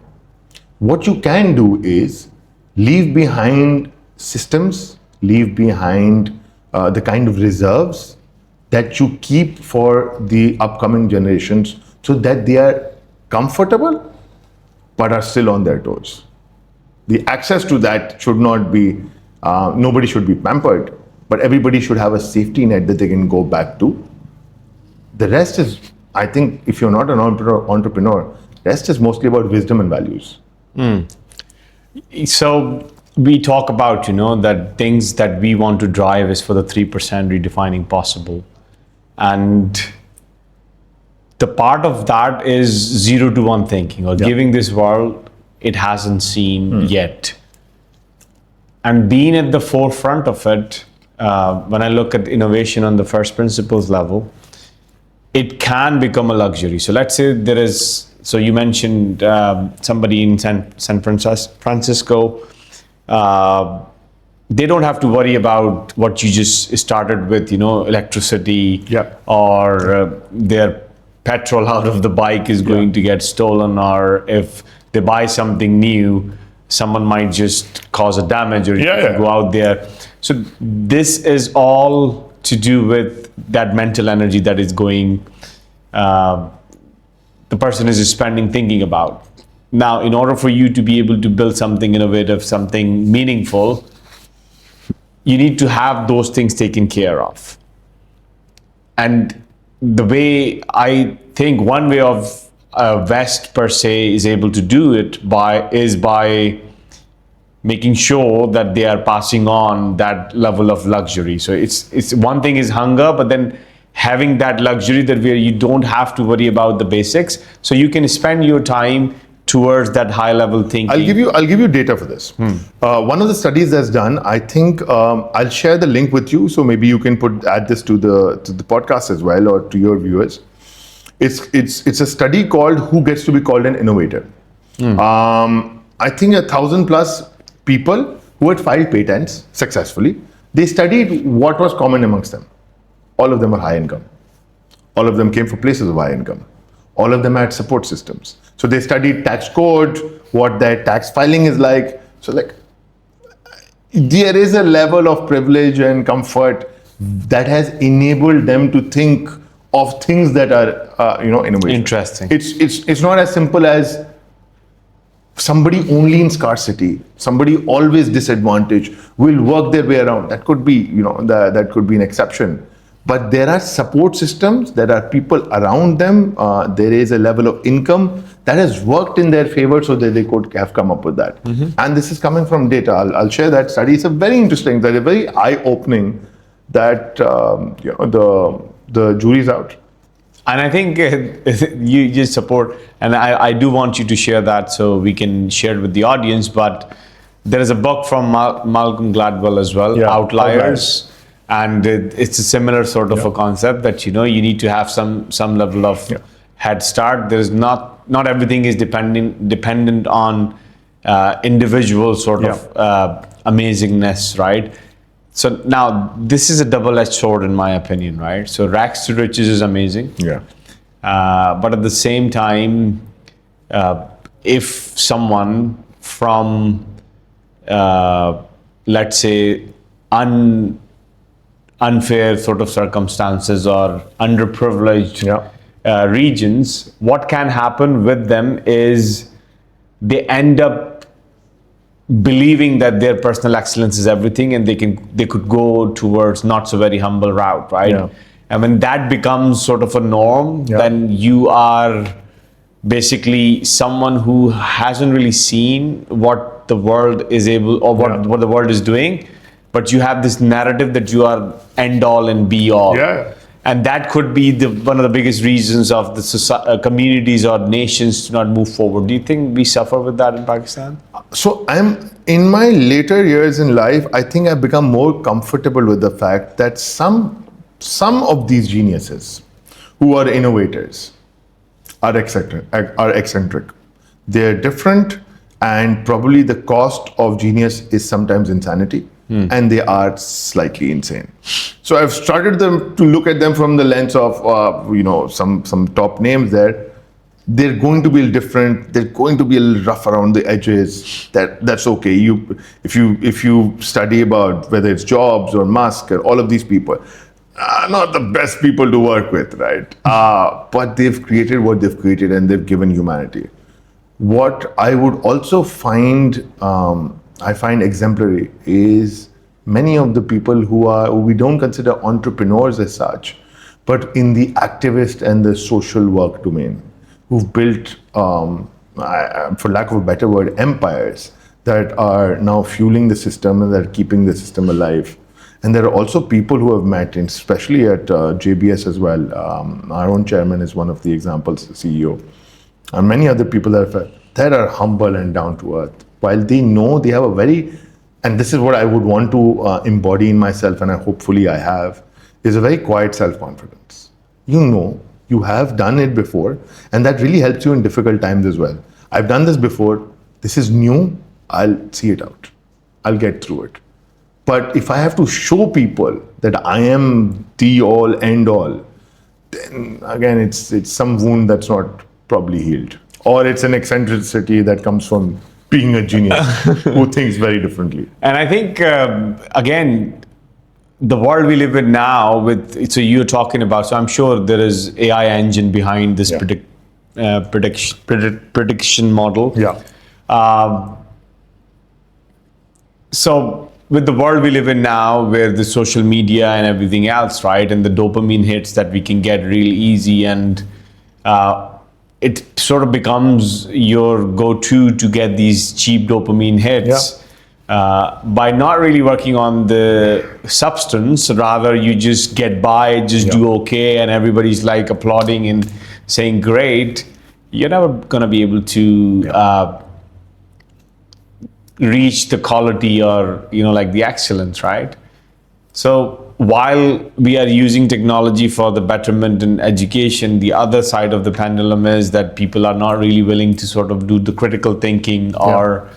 S2: What you can do is leave behind systems, leave behind the kind of reserves that you keep for the upcoming generations so that they are comfortable but are still on their toes. The access to that should not be, nobody should be pampered, but everybody should have a safety net that they can go back to. The rest is, I think, if you're not an entrepreneur, rest is mostly about wisdom and values.
S1: So we talk about, that things that we want to drive is for the 3% redefining possible. And the part of that is 0 to 1 thinking, or giving this world it hasn't seen yet. And being at the forefront of it, when I look at innovation on the first principles level, it can become a luxury. So let's say so you mentioned somebody in San Francisco, they don't have to worry about what you just started with, electricity, or their petrol out of the bike is going to get stolen, or if they buy something new, someone might just cause a damage, or go out there. So this is all to do with that mental energy that is going, the person is spending thinking about. Now, in order for you to be able to build something innovative, something meaningful, you need to have those things taken care of. And the way I think one way of West per se is able to do it is by making sure that they are passing on that level of luxury. So it's one thing is hunger, but then having that luxury that where you don't have to worry about the basics, so you can spend your time towards that high level thinking.
S2: I'll give you data for this. One of the studies that's done, I think I'll share the link with you, so maybe you can add this to the podcast as well, or to your viewers. It's a study called Who Gets to Be Called an Innovator. I think 1,000 plus people who had filed patents successfully, they studied what was common amongst them. All of them were high income. All of them came from places of high income. All of them had support systems. So they studied tax code, what their tax filing is like. So there is a level of privilege and comfort that has enabled them to think of things that are, innovative.
S1: Interesting.
S2: It's not as simple as somebody only in scarcity, somebody always disadvantaged will work their way around. That could be, that could be an exception. But there are support systems, there are people around them, there is a level of income that has worked in their favor so that they could have come up with that. And this is coming from data. I'll share that study. It's a very interesting, they're very eye-opening that the jury's out.
S1: And I think you just support, and I do want you to share that so we can share it with the audience, but there is a book from Malcolm Gladwell as well, Outliers. And it's a similar sort of a concept that, you need to have some level of head start. There is not everything is dependent on individual sort of amazingness, right? So now this is a double-edged sword in my opinion, right? So rags to riches is amazing.
S2: Yeah.
S1: But at the same time, if someone from, let's say, unfair sort of circumstances or underprivileged regions, what can happen with them is they end up believing that their personal excellence is everything, and they could go towards not so very humble route, right? And when that becomes sort of a norm, then you are basically someone who hasn't really seen what the world is able, or what the world is doing, but you have this narrative that you are end all and be all. And that could be one of the biggest reasons of the communities or nations to not move forward. Do you think we suffer with that in Pakistan?
S2: So in my later years in life, I think I've become more comfortable with the fact that some of these geniuses who are innovators are eccentric. They're different, and probably the cost of genius is sometimes insanity. And they are slightly insane. So I've started to look at them from the lens of, some top names there. They're going to be different. They're going to be a little rough around the edges. That's okay. If you study about whether it's Jobs or Musk or all of these people, not the best people to work with, right? But they've created what they've created, and they've given humanity. What I would also find exemplary is many of the people who we don't consider entrepreneurs as such, but in the activist and the social work domain, who've built, for lack of a better word, empires that are now fueling the system and that are keeping the system alive. And there are also people who have met, especially at JBS as well. Our own chairman is one of the examples, the CEO. And many other people that are humble and down to earth. While they know they have and this is what I would want to embody in myself, and hopefully I have, is a very quiet self-confidence. You have done it before, and that really helps you in difficult times as well. I've done this before, this is new, I'll see it out. I'll get through it. But if I have to show people that I am the all, end all, then again, it's some wound that's not probably healed. Or it's an eccentricity that comes from being a genius who thinks very differently.
S1: And I think, again, the world we live in now, so you're talking about, so I'm sure there is AI engine behind this prediction model. So with the world we live in now, where the social media and everything else, right, and the dopamine hits that we can get really easy, and it sort of becomes your go-to to get these cheap dopamine hits. By not really working on the substance, rather you just get by, do okay, and everybody's like applauding and saying great, you're never gonna be able to reach the quality or like the excellence, right? So while we are using technology for the betterment in education, the other side of the pendulum is that people are not really willing to sort of do the critical thinking, or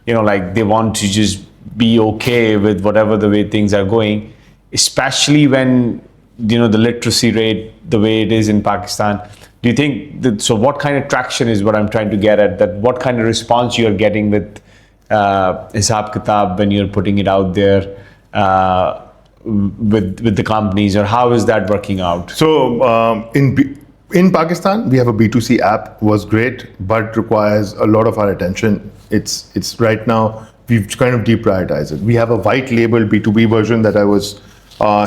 S1: they want to just be okay with whatever the way things are going, especially when the literacy rate the way it is in Pakistan. Do you think so what kind of traction is what I'm trying to get at, that what kind of response you're getting with Hysab Kytab when you're putting it out there with the companies, or how is that working out?
S2: So In Pakistan, we have a B2C app, was great, but requires a lot of our attention. It's right now, we've kind of deprioritized it. We have a white label B2B version that I was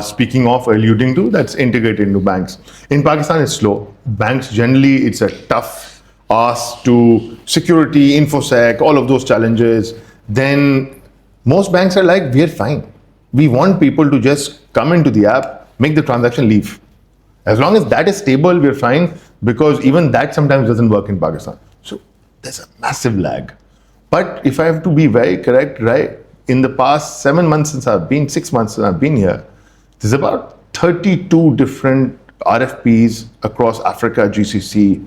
S2: speaking of, alluding to, that's integrated into banks. In Pakistan, it's slow. Banks generally, it's a tough ask to security, infosec, all of those challenges. Then most banks are like, we're fine. We want people to just come into the app, make the transaction, leave. As long as that is stable, we're fine, because even that sometimes doesn't work in Pakistan. So there's a massive lag. But if I have to be very correct, right, in the past 6 months since I've been here, there's about 32 different RFPs across Africa, GCC,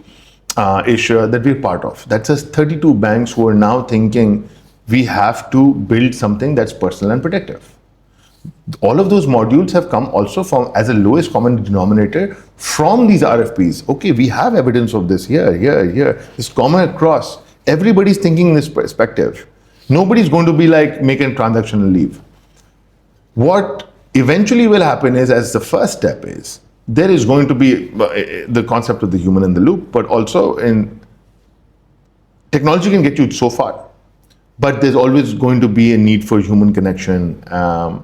S2: Asia that we're part of. That's just 32 banks who are now thinking we have to build something that's personal and protective. All of those modules have come also from, as a lowest common denominator, from these RFPs. Okay, we have evidence of this here. It's common across. Everybody's thinking in this perspective. Nobody's going to be like, make a transaction and leave. What eventually will happen is, as the first step is, there is going to be the concept of the human in the loop, but also in technology can get you so far. But there's always going to be a need for human connection, a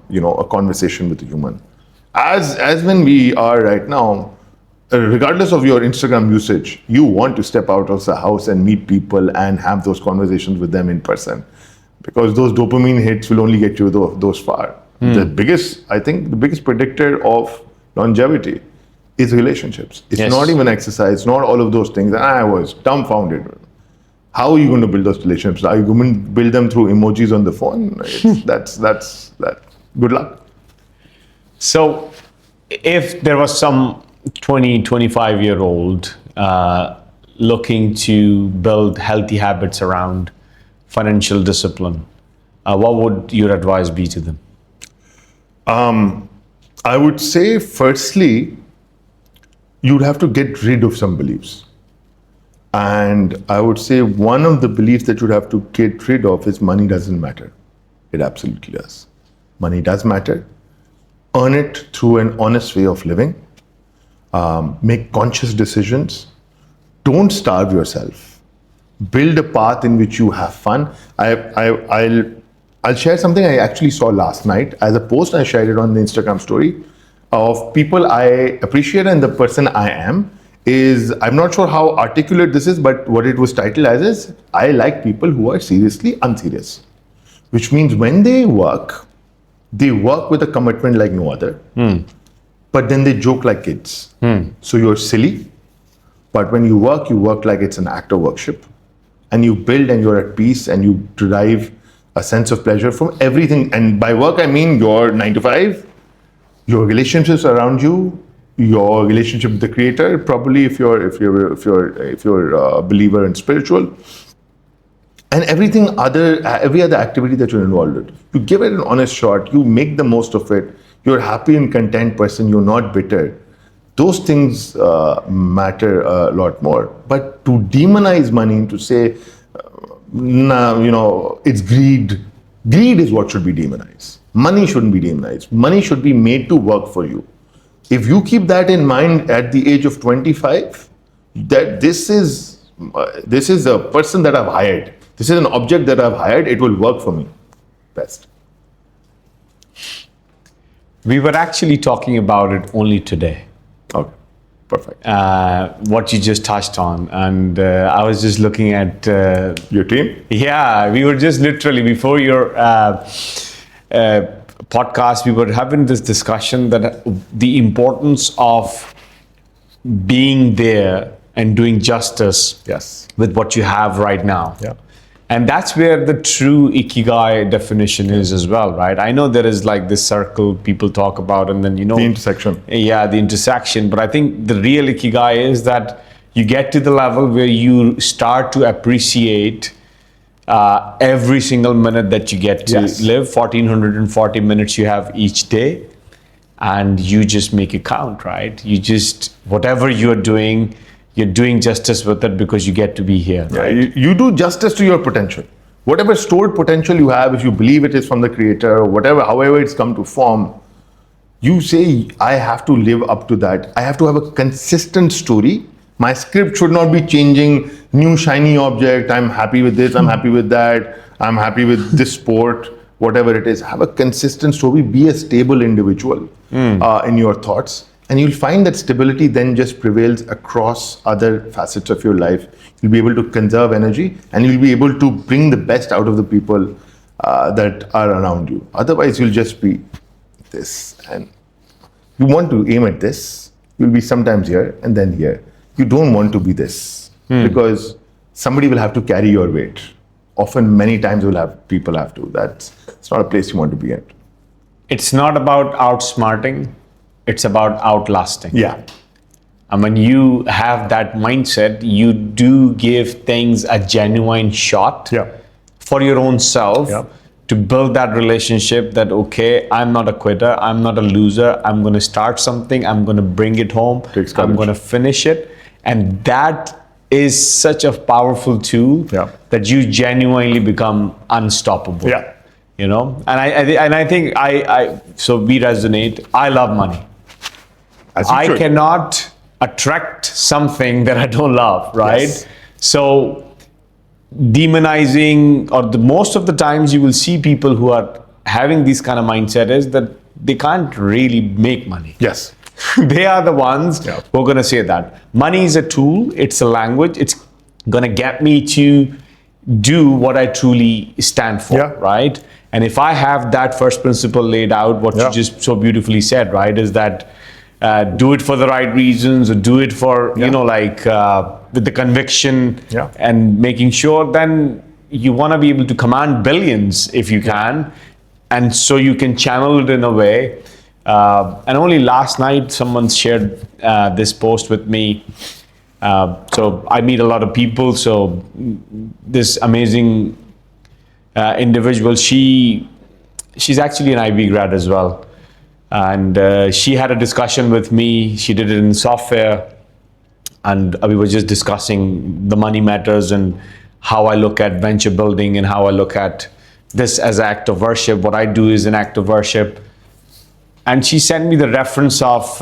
S2: conversation with a human. As when we are right now, regardless of your Instagram usage, you want to step out of the house and meet people and have those conversations with them in person, because those dopamine hits will only get you those far. The biggest predictor of longevity is relationships. It's not even exercise, not all of those things. And I was dumbfounded. How are you going to build those relationships? Are you going to build them through emojis on the phone? That's good luck.
S1: So if there was some 20, 25-year-old looking to build healthy habits around financial discipline, what would your advice be to them?
S2: I would say, firstly, you'd have to get rid of some beliefs. And I would say one of the beliefs that you'd have to get rid of is money doesn't matter. It absolutely does. Money does matter. Earn it through an honest way of living. Make conscious decisions. Don't starve yourself. Build a path in which you have fun. I'll share something I actually saw last night as a post. I shared it on the Instagram story of people I appreciate, and the person I am is, I'm not sure how articulate this is, but what it was titled as is, I like people who are seriously unserious. Which means when they work with a commitment like no other, but then they joke like kids. So you're silly, but when you work like it's an act of worship, and you build and you're at peace and you derive a sense of pleasure from everything. And by work, I mean your 9 to 5, your relationships around you, your relationship with the creator, probably if you're a believer and spiritual, and every other activity that you're involved in. You give it an honest shot, you make the most of it, you're a happy and content person, you're not bitter. Those things matter a lot more. But to demonize money, to say, it's greed. Greed is what should be demonized. Money shouldn't be demonized. Money should be made to work for you. If you keep that in mind at the age of 25, that this is a person that I've hired. This is an object that I've hired. It will work for me best.
S1: We were actually talking about it only today.
S2: Okay, perfect.
S1: What you just touched on, and I was just looking at
S2: your team.
S1: Yeah, we were just literally before your podcast, we were having this discussion that the importance of being there and doing justice with what you have right now.
S2: Yeah.
S1: And that's where the true ikigai definition is as well, right? I know there is like this circle people talk about, and then,
S2: the intersection.
S1: Yeah, the intersection. But I think the real ikigai is that you get to the level where you start to appreciate every single minute that you get to live, 1440 minutes you have each day, and you just make it count, right? You just, whatever you're doing justice with it because you get to be here, right?
S2: Yeah, you do justice to your potential. Whatever stored potential you have, if you believe it is from the creator, or however it's come to form, you say, I have to live up to that. I have to have a consistent story My script should not be changing, new shiny object. I'm happy with this, I'm happy with that, I'm happy with this sport, whatever it is. Have a consistent story, be a stable individual in your thoughts. And you'll find that stability then just prevails across other facets of your life. You'll be able to conserve energy and you'll be able to bring the best out of the people that are around you. Otherwise, you'll just be this. And you want to aim at this, you'll be sometimes here and then here. You don't want to be this because somebody will have to carry your weight. Often, many times, people have to. It's not a place you want to be at.
S1: It's not about outsmarting, it's about outlasting.
S2: Yeah.
S1: And when you have that mindset, you do give things a genuine shot for your own self to build that relationship that, okay, I'm not a quitter, I'm not a loser, I'm going to start something, I'm going to bring it home, I'm going to finish it. And that is such a powerful tool that you genuinely become unstoppable.
S2: Yeah.
S1: You know, and I think so we resonate. I love money. I cannot attract something that I don't love, right?
S2: Yes.
S1: So demonizing, or most of the times you will see people who are having this kind of mindset is that they can't really make money.
S2: Yes.
S1: They are the ones who are going to say that. Money is a tool, it's a language, it's going to get me to do what I truly stand for, right? And if I have that first principle laid out, what you just so beautifully said, right, is that do it for the right reasons, or do it for, you know, like with the conviction and making sure, then you want to be able to command billions if you can. And so you can channel it in a way. And only last night, someone shared this post with me. So I meet a lot of people. So this amazing individual, she's actually an IB grad as well. And she had a discussion with me. She did it in software. And we were just discussing the money matters and how I look at venture building and how I look at this as an act of worship. What I do is an act of worship. And she sent me the reference of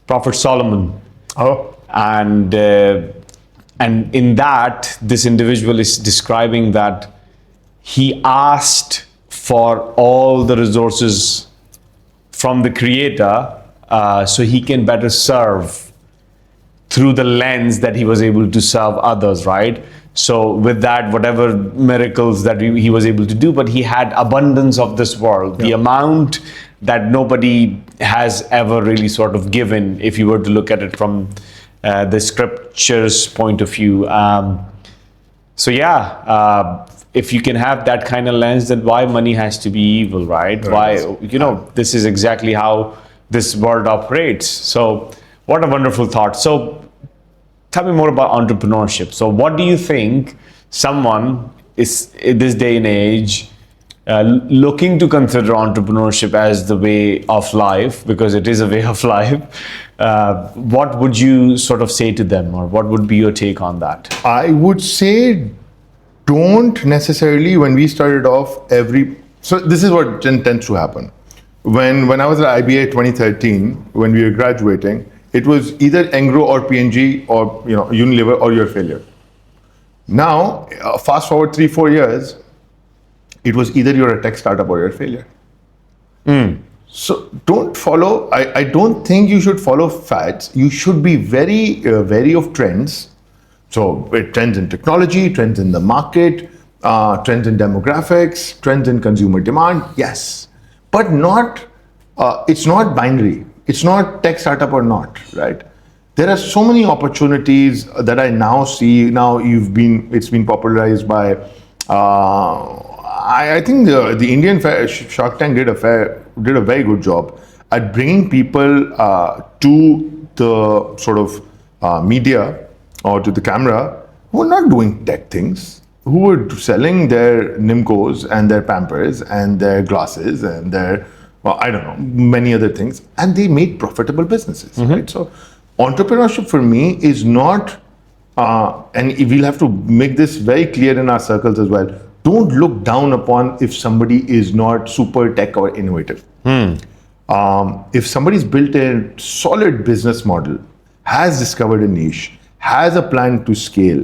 S1: Prophet Solomon. And in that, this individual is describing that he asked for all the resources from the Creator so he can better serve through the lens that he was able to serve others, right? So with that, whatever miracles that he was able to do, but he had abundance of this world, the amount that nobody has ever really sort of given, if you were to look at it from the scriptures point of view. If you can have that kind of lens, then why money has to be evil, right? Why, you know, this is exactly how this world operates. So what a wonderful thought. So tell me more about entrepreneurship. So what do you think someone is in this day and age looking to consider entrepreneurship as the way of life, because it is a way of life? What would you sort of say to them, or what would be your take on that?
S2: I would say don't necessarily, when we started off, so this is what tends to happen. When I was at IBA 2013, when we were graduating, it was either Engro or P&G or Unilever or your failure. Now, fast forward 3-4 years, it was either you're a tech startup or you're a failure. So don't follow, I don't think you should follow fads. You should be very wary of trends. So trends in technology, trends in the market, trends in demographics, trends in consumer demand, yes. But it's not binary. It's not tech startup or not, right? There are so many opportunities that I now see. Now it's been popularized by, I think the Indian Shark Tank did a very good job at bringing people to the sort of media or to the camera who are not doing tech things, who were selling their Nimcos and their Pampers and their glasses and their, I don't know, many other things, and they made profitable businesses, right? So entrepreneurship for me is not, and we'll have to make this very clear in our circles as well, don't look down upon if somebody is not super tech or innovative. If somebody's built a solid business model, has discovered a niche, has a plan to scale,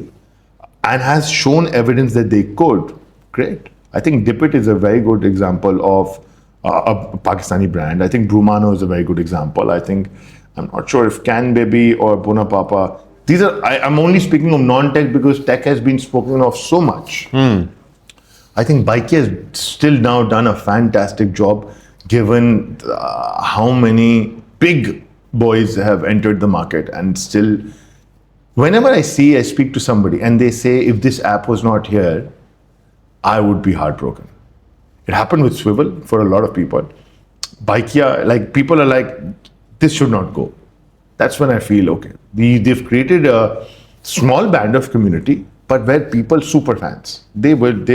S2: and has shown evidence that they could, great. I think Dip It is a very good example of a Pakistani brand. I think Brumano is a very good example. I think, I'm not sure if Can Baby or Bona Papa, these are, I'm only speaking of non-tech because tech has been spoken of so much. I think Bikey has still now done a fantastic job given how many big boys have entered the market, and still, whenever I speak to somebody and they say, if this app was not here, I would be heartbroken. It happened with Swivel for a lot of people. Bikea, like people are like, this should not go. That's when I feel, okay, they've created a small band of community, but where people super fans, they would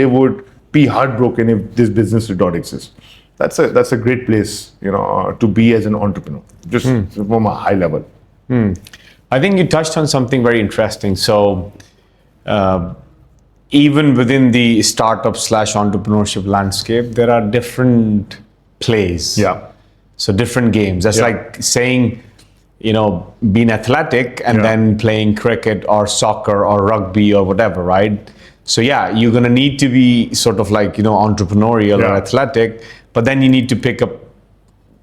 S2: be heartbroken if this business did not exist. That's a great place, to be as an entrepreneur, just from a high level.
S1: I think you touched on something very interesting. So even within the startup / entrepreneurship landscape, there are different plays.
S2: Yeah.
S1: So different games. That's like saying, being athletic and then playing cricket or soccer or rugby or whatever, right? So yeah, you're going to need to be sort of like, entrepreneurial or athletic, but then you need to pick up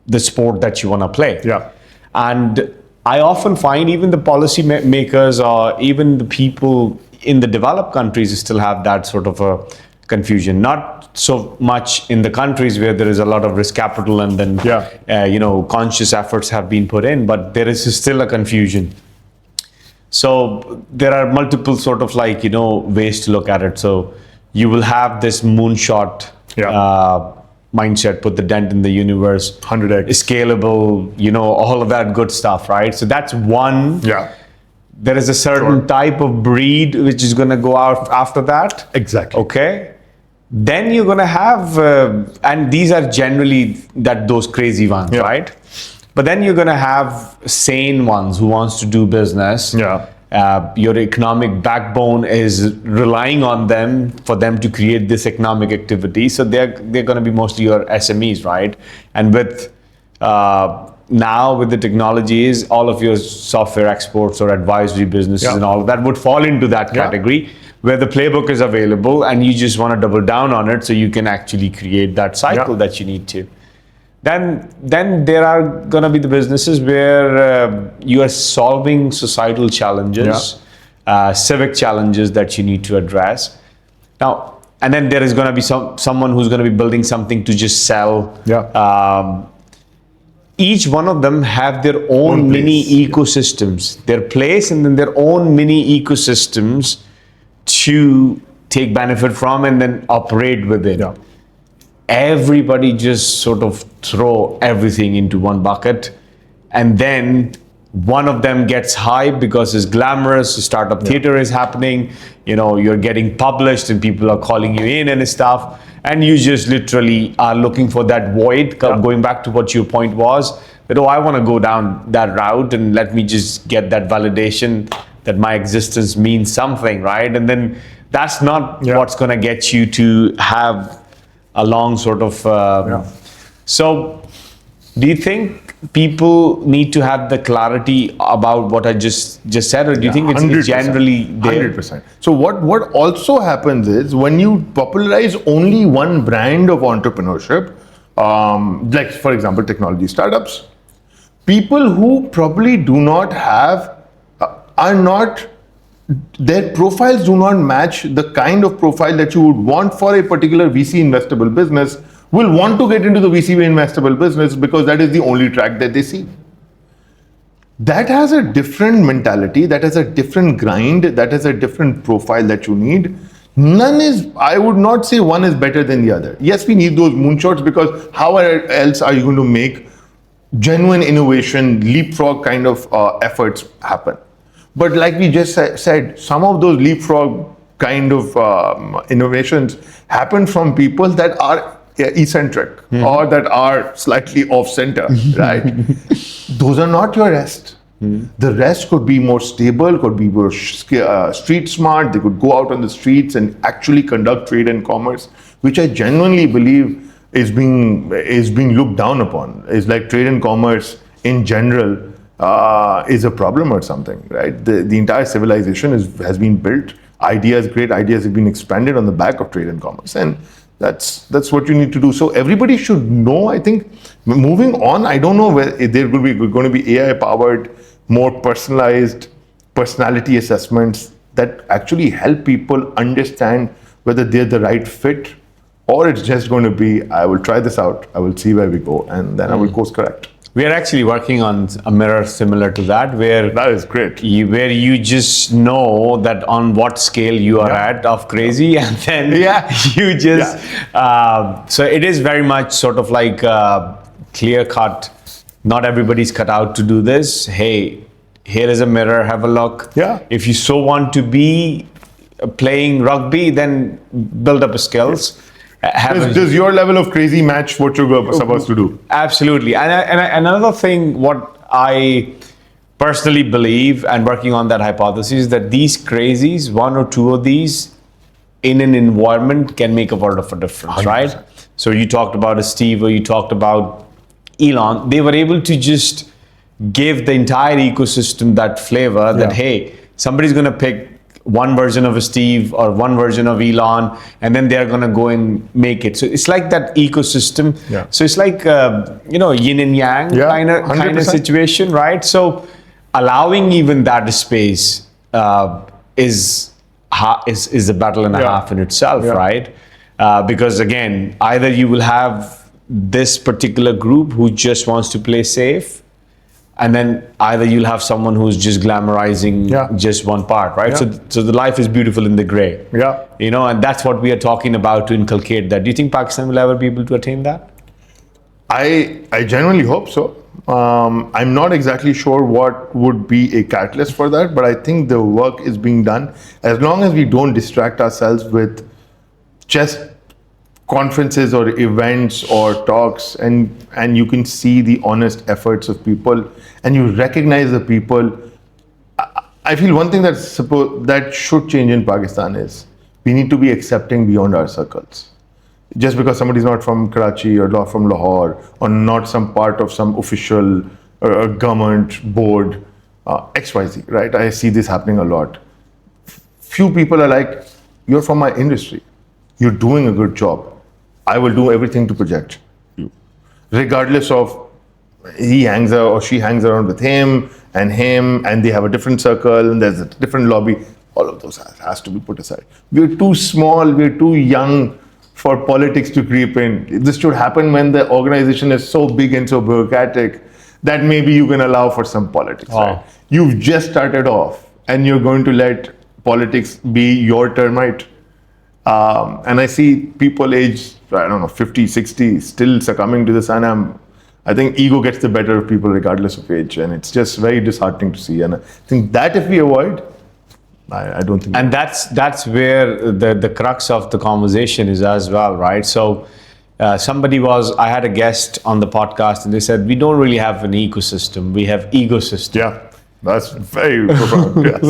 S1: the sport that you want to play.
S2: Yeah.
S1: And I often find even the policy makers or even the people in the developed countries still have that sort of a confusion. Not so much in the countries where there is a lot of risk capital and then, conscious efforts have been put in, but there is still a confusion. So there are multiple sort of like, ways to look at it. So you will have this moonshot mindset, put the dent in the universe,
S2: 100x,
S1: scalable, all of that good stuff, right? So that's one.
S2: Yeah.
S1: There is a certain type of breed which is going to go out after that.
S2: Exactly.
S1: Okay. Then you're going to have, and these are generally those crazy ones, right? But then you're going to have sane ones who wants to do business.
S2: Yeah.
S1: Your economic backbone is relying on them for them to create this economic activity. So they're going to be mostly your SMEs, right? And with now with the technologies, all of your software exports or advisory businesses and all of that would fall into that category where the playbook is available and you just want to double down on it so you can actually create that cycle that you need to. Then there are going to be the businesses where you are solving societal challenges, civic challenges that you need to address. Now, and then there is going to be someone who's going to be building something to just sell. Each one of them have their own mini ecosystems, their place, and then their own mini ecosystems to take benefit from and then operate within. Everybody just sort of throw everything into one bucket, and then one of them gets hype because it's glamorous, startup theater is happening, you're getting published and people are calling you in and stuff, and you just literally are looking for that void. Going back to what your point was, that I want to go down that route and let me just get that validation that my existence means something, right? And then that's not what's going to get you to have a long sort of So do you think people need to have the clarity about what I just said, or do you think it's generally there?
S2: 100%. So what also happens is when you popularize only one brand of entrepreneurship, like for example technology startups, people who probably do not have their profiles do not match the kind of profile that you would want for a particular VC investable business, will want to get into the VC investable business because that is the only track that they see. That has a different mentality, that has a different grind, that has a different profile that you need. I would not say one is better than the other. Yes, we need those moonshots because how else are you going to make genuine innovation, leapfrog kind of efforts happen? But like we just said, some of those leapfrog kind of innovations happen from people that are eccentric or that are slightly off center, right? Those are not your rest. The rest could be more stable, could be more street smart. They could go out on the streets and actually conduct trade and commerce, which I genuinely believe is being looked down upon. It's like trade and commerce in general is a problem or something, right? The entire civilization has been built. Great ideas have been expanded on the back of trade and commerce, and that's what you need to do. So everybody should know. I think moving on, I don't know whether there will be going to be AI powered, more personalized personality assessments that actually help people understand whether they're the right fit, or it's just going to be, I will try this out, I will see where we go, and then I will course correct.
S1: We are actually working on a mirror similar to that, where
S2: That is great.
S1: where you just know that on what scale you are at of crazy, and then you just so it is very much sort of like clear cut. Not everybody's cut out to do this. Hey, here is a mirror, have a look.
S2: Yeah.
S1: If you so want to be playing rugby, then build up skills.
S2: Does your level of crazy match what you're supposed to do?
S1: Absolutely. And another thing, what I personally believe, and working on that hypothesis, that these crazies, one or two of these, in an environment can make a world of a difference,
S2: 100%.
S1: right? So you talked about a Steve, or you talked about Elon. They were able to just give the entire ecosystem that flavor that, hey, somebody's going to pick one version of a Steve or one version of Elon, and then they're going to go and make it. So it's like that ecosystem.
S2: Yeah.
S1: So it's like, yin and yang kind of
S2: 100%.
S1: situation, right? So allowing even that space is a battle and a half in itself, right? Because again, either you will have this particular group who just wants to play safe, and then either you'll have someone who's just glamorizing just one part, right? So the life is beautiful in the gray.
S2: Yeah.
S1: And that's what we are talking about to inculcate that. Do you think Pakistan will ever be able to attain that?
S2: I genuinely hope so. I'm not exactly sure what would be a catalyst for that, but I think the work is being done. As long as we don't distract ourselves with just conferences or events or talks, and you can see the honest efforts of people, and you recognize the people. I feel one thing that should change in Pakistan is we need to be accepting beyond our circles. Just because somebody's not from Karachi or not from Lahore or not some part of some official government board, XYZ, right? I see this happening a lot. Few people are like, you're from my industry. You're doing a good job. I will do everything to project you. Regardless of he hangs out or she hangs around with him, and they have a different circle, and there's a different lobby. All of those has to be put aside. We're too small, we're too young for politics to creep in. This should happen when the organization is so big and so bureaucratic that maybe you can allow for some politics. Right? You've just started off, and you're going to let politics be your termite. And I see people aged, 50, 60, still succumbing to this, and I think ego gets the better of people regardless of age, and it's just very disheartening to see. And I think that if we avoid, I don't think.
S1: And that's where the crux of the conversation is as well, right? So I had a guest on the podcast, and they said, we don't really have an ecosystem, we have ecosystem.
S2: Yeah, that's very profound, yes.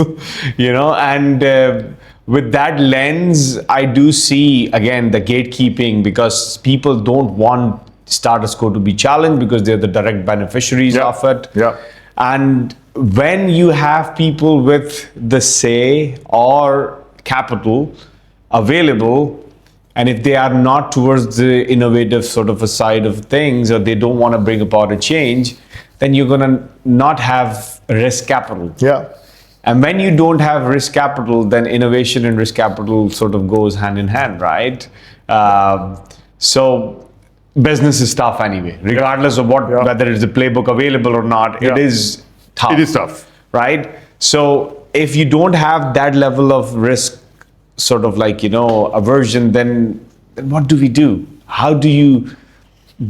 S1: And with that lens, I do see, again, the gatekeeping, because people don't want status quo to be challenged because they're the direct beneficiaries of it.
S2: Yeah.
S1: And when you have people with the say or capital available, and if they are not towards the innovative sort of a side of things, or they don't want to bring about a change, then you're going to not have risk capital.
S2: Yeah.
S1: And when you don't have risk capital, then innovation and risk capital sort of goes hand in hand, right? So business is tough anyway, regardless of whether it's a playbook available or not. It is tough.
S2: It is tough,
S1: right? So if you don't have that level of risk, sort of like aversion, then what do we do? How do you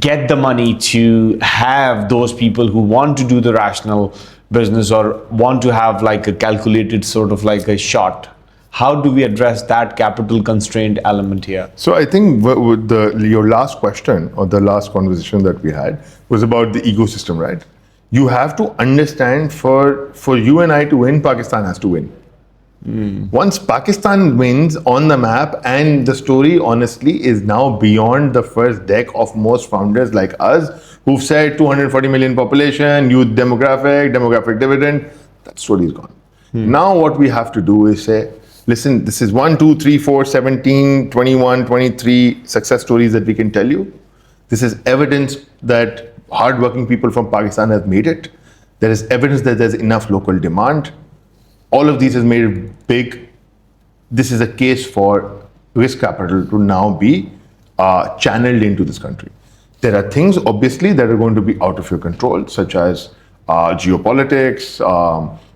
S1: get the money to have those people who want to do the rational business or want to have like a calculated sort of like a shot? How do we address that capital constraint element here?
S2: So I think with your last question or the last conversation that we had was about the ecosystem, right? You have to understand for you and I to win, Pakistan has to win. Once Pakistan wins on the map, and the story honestly is now beyond the first deck of most founders like us who've said 240 million population, youth demographic dividend, that story is gone. Now what we have to do is say, listen, this is 1, 2, 3, 4, 17, 21, 23 success stories that we can tell you. This is evidence that hardworking people from Pakistan have made it. There is evidence that there's enough local demand. All of these has made it big. This is a case for risk capital to now be channeled into this country. There are things obviously that are going to be out of your control, such as geopolitics,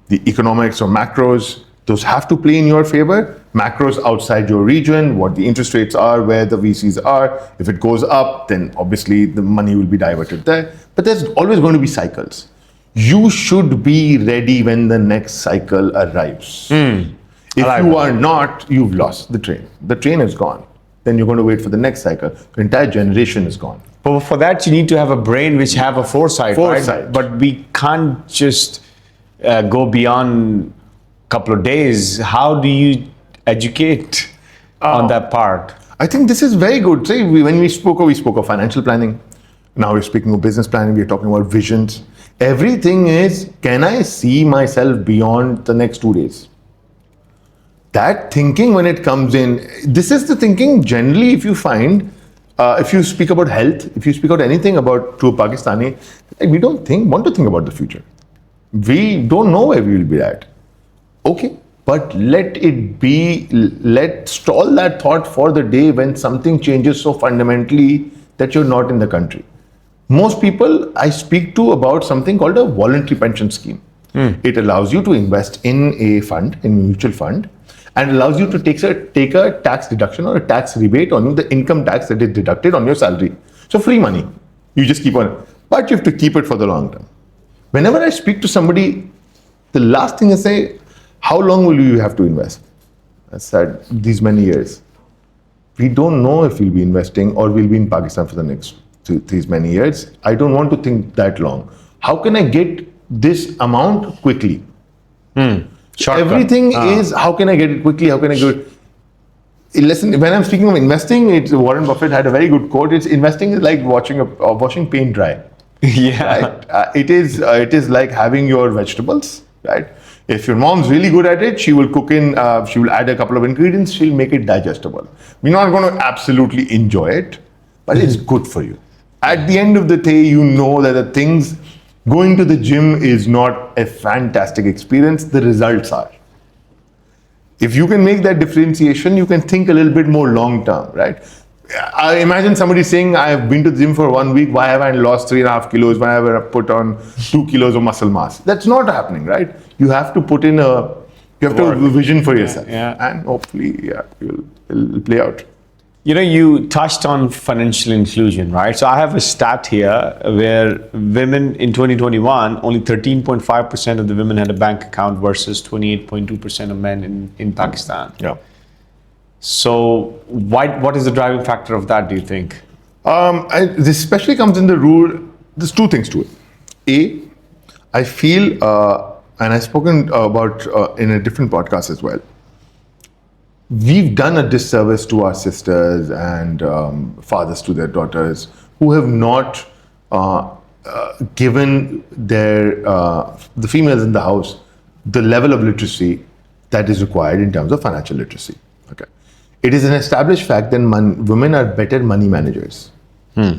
S2: the economics or macros. Those have to play in your favor. Macros outside your region, what the interest rates are, where the VCs are. If it goes up, then obviously the money will be diverted there. But there's always going to be cycles. You should be ready when the next cycle arrives. If you are not, you've lost the train. The train is gone. Then you're going to wait for the next cycle. The entire generation is gone.
S1: But for that, you need to have a brain which have a foresight. Right? But we can't just go beyond a couple of days. How do you educate on that part?
S2: I think this is very good. Say, when we spoke of financial planning. Now we're speaking of business planning. We're talking about visions. Everything is, can I see myself beyond the next 2 days? That thinking, when it comes in, this is the thinking generally, if you find, if you speak about health, if you speak about anything about to a Pakistani, we don't want to think about the future. We don't know where we will be at. Okay, but let's stall that thought for the day when something changes so fundamentally that you're not in the country. Most people I speak to about something called a voluntary pension scheme. It allows you to invest in a fund, in a mutual fund, and allows you to take a tax deduction or a tax rebate on the income tax that is deducted on your salary. So free money. You just keep on, but you have to keep it for the long term. Whenever I speak to somebody, the last thing I say, how long will you have to invest? I said, these many years. We don't know if we'll be investing or we'll be in Pakistan for the next these many years. I don't want to think that long. How can I get this amount quickly? Everything is, how can I get it quickly? How can I get it? Listen, when I'm speaking of investing, Warren Buffett had a very good quote. It's investing is like washing paint dry.
S1: Yeah.
S2: Right? It is like having your vegetables, right? If your mom's really good at it, she will cook in, she will add a couple of ingredients, she'll make it digestible. We're not going to absolutely enjoy it, but it's good for you. At the end of the day, you know that the things, going to the gym is not a fantastic experience, the results are. If you can make that differentiation, you can think a little bit more long term, right? I imagine somebody saying, I've been to the gym for 1 week, why haven't I lost 3.5 kilos, why haven't I put on 2 kilos of muscle mass? That's not happening, right? You have to put in you have to have a vision for yourself. And hopefully, it'll play out.
S1: You know, you touched on financial inclusion, right? So I have a stat here where women in 2021, only 13.5% of the women had a bank account versus 28.2% of men in Pakistan.
S2: Yeah.
S1: So what is the driving factor of that, do you think?
S2: This especially comes in the rural, there's two things to it. A, I feel, and I've spoken about in a different podcast as well, we've done a disservice to our sisters and fathers to their daughters who have not given the females in the house the level of literacy that is required in terms of financial literacy. Okay, it is an established fact that women are better money managers.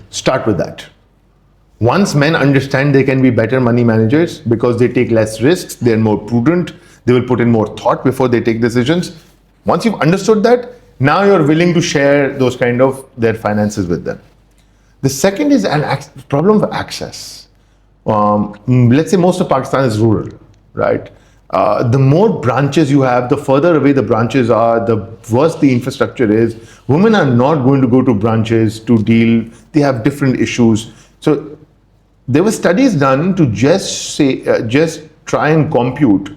S2: Start with that. Once men understand they can be better money managers because they take less risks, they're more prudent, they will put in more thought before they take decisions. Once you've understood that, now you're willing to share those kind of their finances with them. The second is an problem of access. Let's say most of Pakistan is rural, right? The more branches you have, the further away the branches are, the worse the infrastructure is. Women are not going to go to branches to deal, they have different issues. So there were studies done to just try and compute,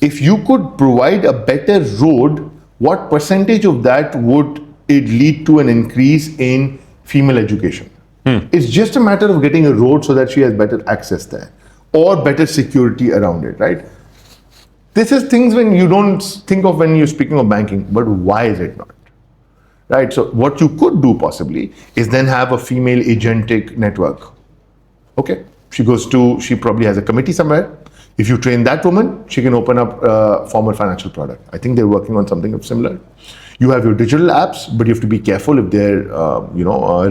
S2: if you could provide a better road, what percentage of that would it lead to an increase in female education? It's just a matter of getting a road so that she has better access there or better security around it, right? This is things when you don't think of when you're speaking of banking, but why is it not? Right? So what you could do possibly is then have a female agentic network. Okay, she probably has a committee somewhere. If you train that woman, she can open up a formal financial product. I think they're working on something of similar. You have your digital apps, but you have to be careful if they're,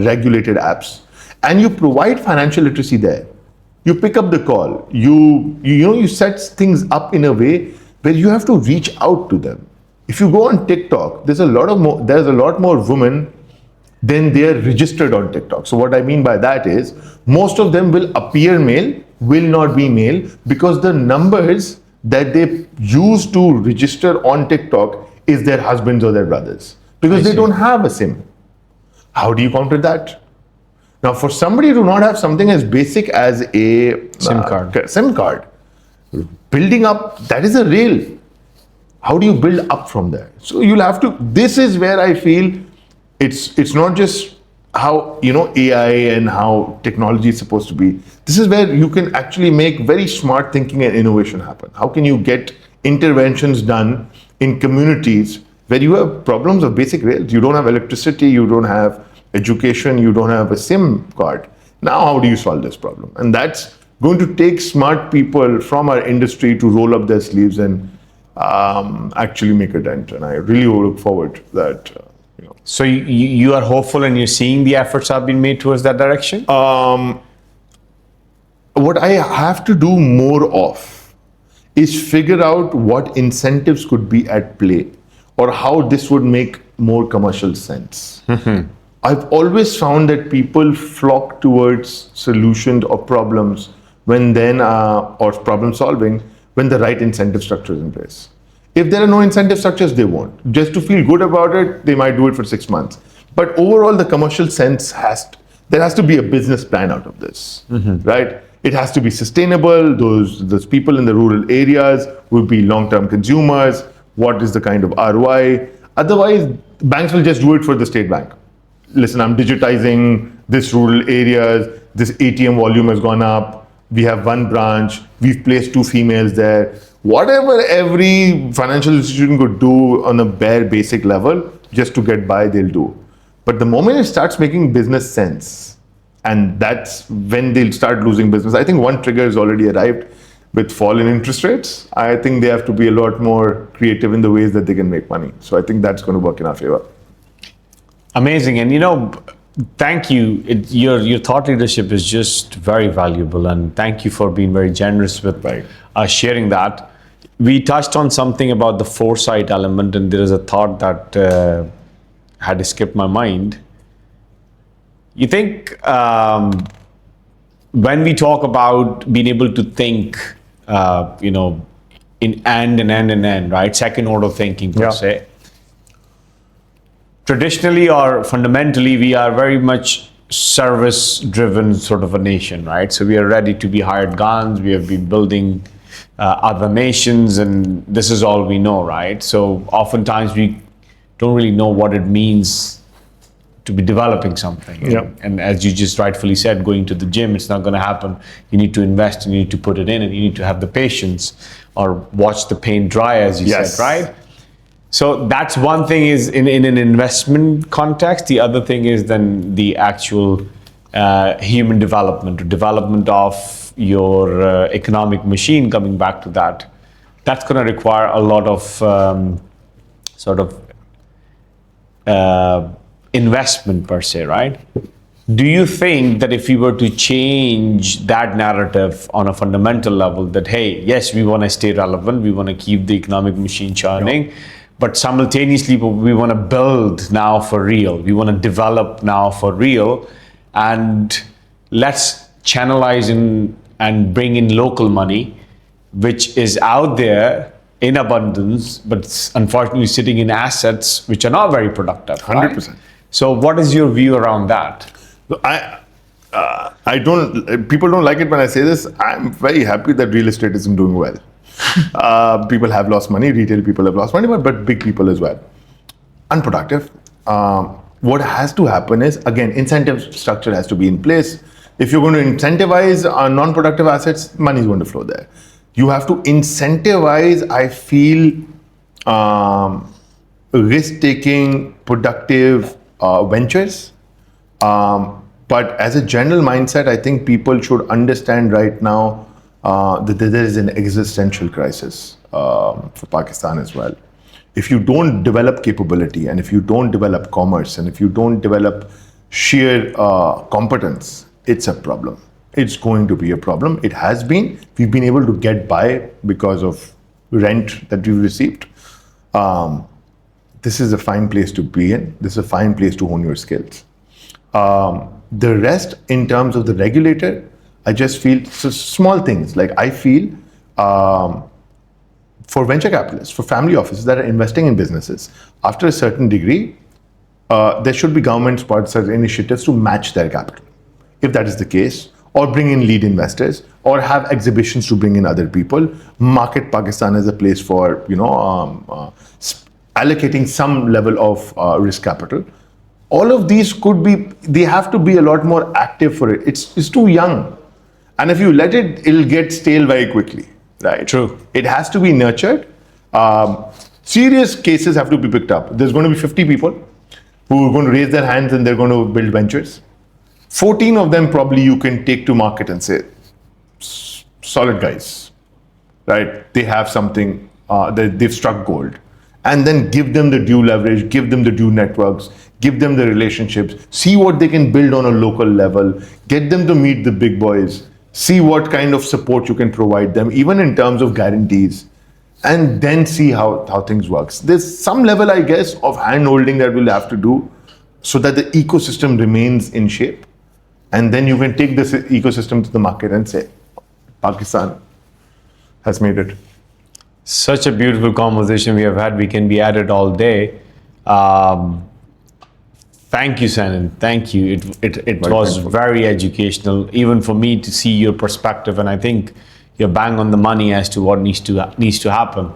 S2: regulated apps. And you provide financial literacy there. You pick up the call. You set things up in a way where you have to reach out to them. If you go on TikTok, there's a lot more women than they are registered on TikTok. So what I mean by that is most of them will appear male, will not be male, because the numbers that they use to register on TikTok is their husbands or their brothers, because they don't have a SIM. How do you counter that? Now, for somebody to not have something as basic as a SIM card, building up, that is a rail. How do you build up from there? So you'll have to, this is where I feel it's not just how, AI and how technology is supposed to be. This is where you can actually make very smart thinking and innovation happen. How can you get interventions done in communities where you have problems of basic rails? You don't have electricity, you don't have education, you don't have a SIM card. Now, how do you solve this problem? And that's going to take smart people from our industry to roll up their sleeves and actually make a dent. And I really look forward to that.
S1: So you are hopeful and you're seeing the efforts have been made towards that direction?
S2: What I have to do more of is figure out what incentives could be at play or how this would make more commercial sense. I've always found that people flock towards solutions or problems or problem solving when the right incentive structure is in place. If there are no incentive structures, they won't. Just to feel good about it, they might do it for 6 months. But overall, the commercial sense there has to be a business plan out of this, right? It has to be sustainable. Those people in the rural areas will be long-term consumers. What is the kind of ROI? Otherwise, banks will just do it for the state bank. Listen, I'm digitizing this rural areas. This ATM volume has gone up. We have one branch. We've placed 2 females there. Whatever every financial institution could do on a bare basic level just to get by, they'll do. But the moment it starts making business sense, and that's when they'll start losing business. I think one trigger has already arrived with fall in interest rates. I think they have to be a lot more creative in the ways that they can make money. So I think that's going to work in our favor.
S1: Amazing. And thank you. Your thought leadership is just very valuable, and thank you for being very generous with sharing that. We touched on something about the foresight element, and there is a thought that had escaped my mind. You think when we talk about being able to think, in end, right? Second order thinking per se. Traditionally or fundamentally, we are very much service-driven sort of a nation, right? So we are ready to be hired guns. We have been building other nations, and this is all we know, right? So oftentimes we don't really know what it means to be developing something. And as you just rightfully said, going to the gym, it's not going to happen. You need to invest, and you need to put it in, and you need to have the patience or watch the paint dry, as you said, right? So that's one thing is in an investment context. The other thing is then the actual human development or development of your economic machine. Coming back to that, that's going to require a lot of investment per se, right? Do you think that if we were to change that narrative on a fundamental level, that hey, yes, we want to stay relevant, we want to keep the economic machine churning, but simultaneously we want to build now for real, we want to develop now for real, and let's channelize in and bring in local money, which is out there in abundance, but it's unfortunately sitting in assets which are not very productive.
S2: 100%.
S1: Right? So what is your view around that?
S2: People don't like it when I say this. I'm very happy that real estate isn't doing well. People have lost money, retail people have lost money, but big people as well. Unproductive. What has to happen is, again, incentive structure has to be in place. If you're going to incentivize non-productive assets, money is going to flow there. You have to incentivize, I feel, risk-taking, productive ventures. But as a general mindset, I think people should understand right now that there is an existential crisis for Pakistan as well. If you don't develop capability, and if you don't develop commerce, and if you don't develop sheer competence, it's a problem. It's going to be a problem. It has been. We've been able to get by because of rent that we've received. This is a fine place to be in. This is a fine place to hone your skills. The rest, in terms of the regulator, I just feel small things. Like I feel for venture capitalists, for family offices that are investing in businesses, after a certain degree, there should be government-sponsored initiatives to match their capital, if that is the case, or bring in lead investors, or have exhibitions to bring in other people. Market Pakistan as a place for allocating some level of risk capital. All of these could be. They have to be a lot more active for it. It's too young, and if you let it, it'll get stale very quickly. Right?
S1: True.
S2: It has to be nurtured. Serious cases have to be picked up. There's going to be 50 people who are going to raise their hands and they're going to build ventures. 14 of them probably you can take to market and say, solid guys, right? They have something, they've struck gold. And then give them the due leverage, give them the due networks, give them the relationships, see what they can build on a local level, get them to meet the big boys, see what kind of support you can provide them, even in terms of guarantees, and then see how things works. There's some level, I guess, of hand-holding that we'll have to do so that the ecosystem remains in shape. And then you can take this ecosystem to the market and say, Pakistan has made it.
S1: Such a beautiful conversation we have had. We can be at it all day. Thank you, Sennen. Thank you. It was very educational, even for me to see your perspective. And I think you're bang on the money as to what needs to happen.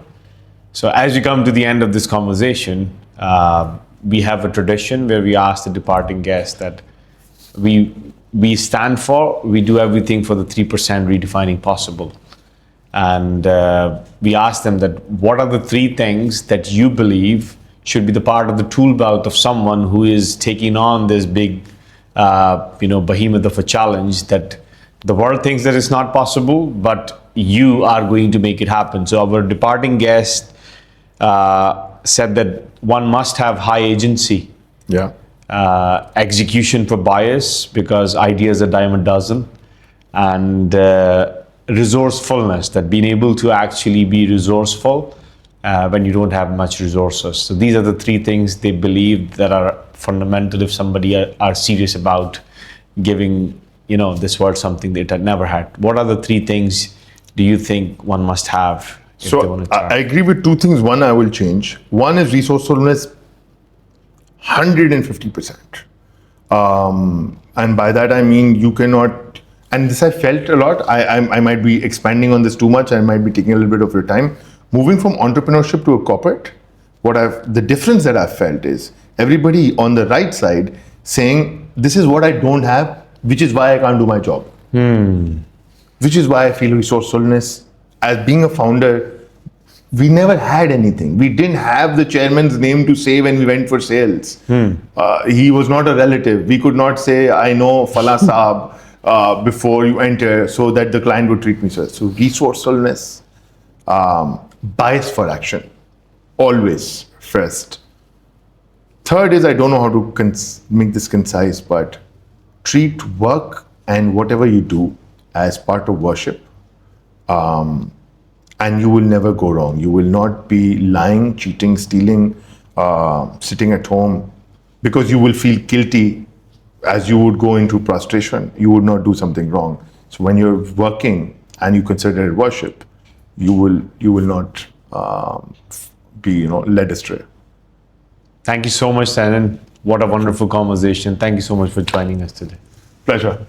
S1: So as you come to the end of this conversation, we have a tradition where we ask the departing guests that we stand for, we do everything for the 3% redefining possible. And we ask them that what are the 3 things that you believe should be the part of the tool belt of someone who is taking on this big, behemoth of a challenge that the world thinks that it's not possible, but you are going to make it happen. So our departing guest said that one must have high agency.
S2: Yeah.
S1: Execution for bias, because ideas are dime a dozen, and resourcefulness, that being able to actually be resourceful when you don't have much resources. So these are the 3 things they believe that are fundamental if somebody are serious about giving this world something that it had never had. What are the 3 things do you think one must have if they want to try?
S2: I agree with 2 things. One I will change. One is resourcefulness, 150%. And by that I mean you cannot, and this I felt a lot, I might be expanding on this too much, I might be taking a little bit of your time. Moving from entrepreneurship to a corporate, the difference that I've felt is everybody on the right side saying, this is what I don't have, which is why I can't do my job. Which is why I feel resourcefulness, as being a founder, we never had anything. We didn't have the chairman's name to say when we went for sales. He was not a relative. We could not say, I know Fala Saab before you enter, so that the client would treat me so. So resourcefulness, bias for action, always first. Third is, I don't know how to make this concise, but treat work and whatever you do as part of worship. And you will never go wrong. You will not be lying, cheating, stealing, sitting at home, because you will feel guilty as you would go into prostration. You would not do something wrong. So when you're working and you consider it worship, you will not be led astray.
S1: Thank you so much, Sennen. What a wonderful conversation. Thank you so much for joining us today.
S2: Pleasure.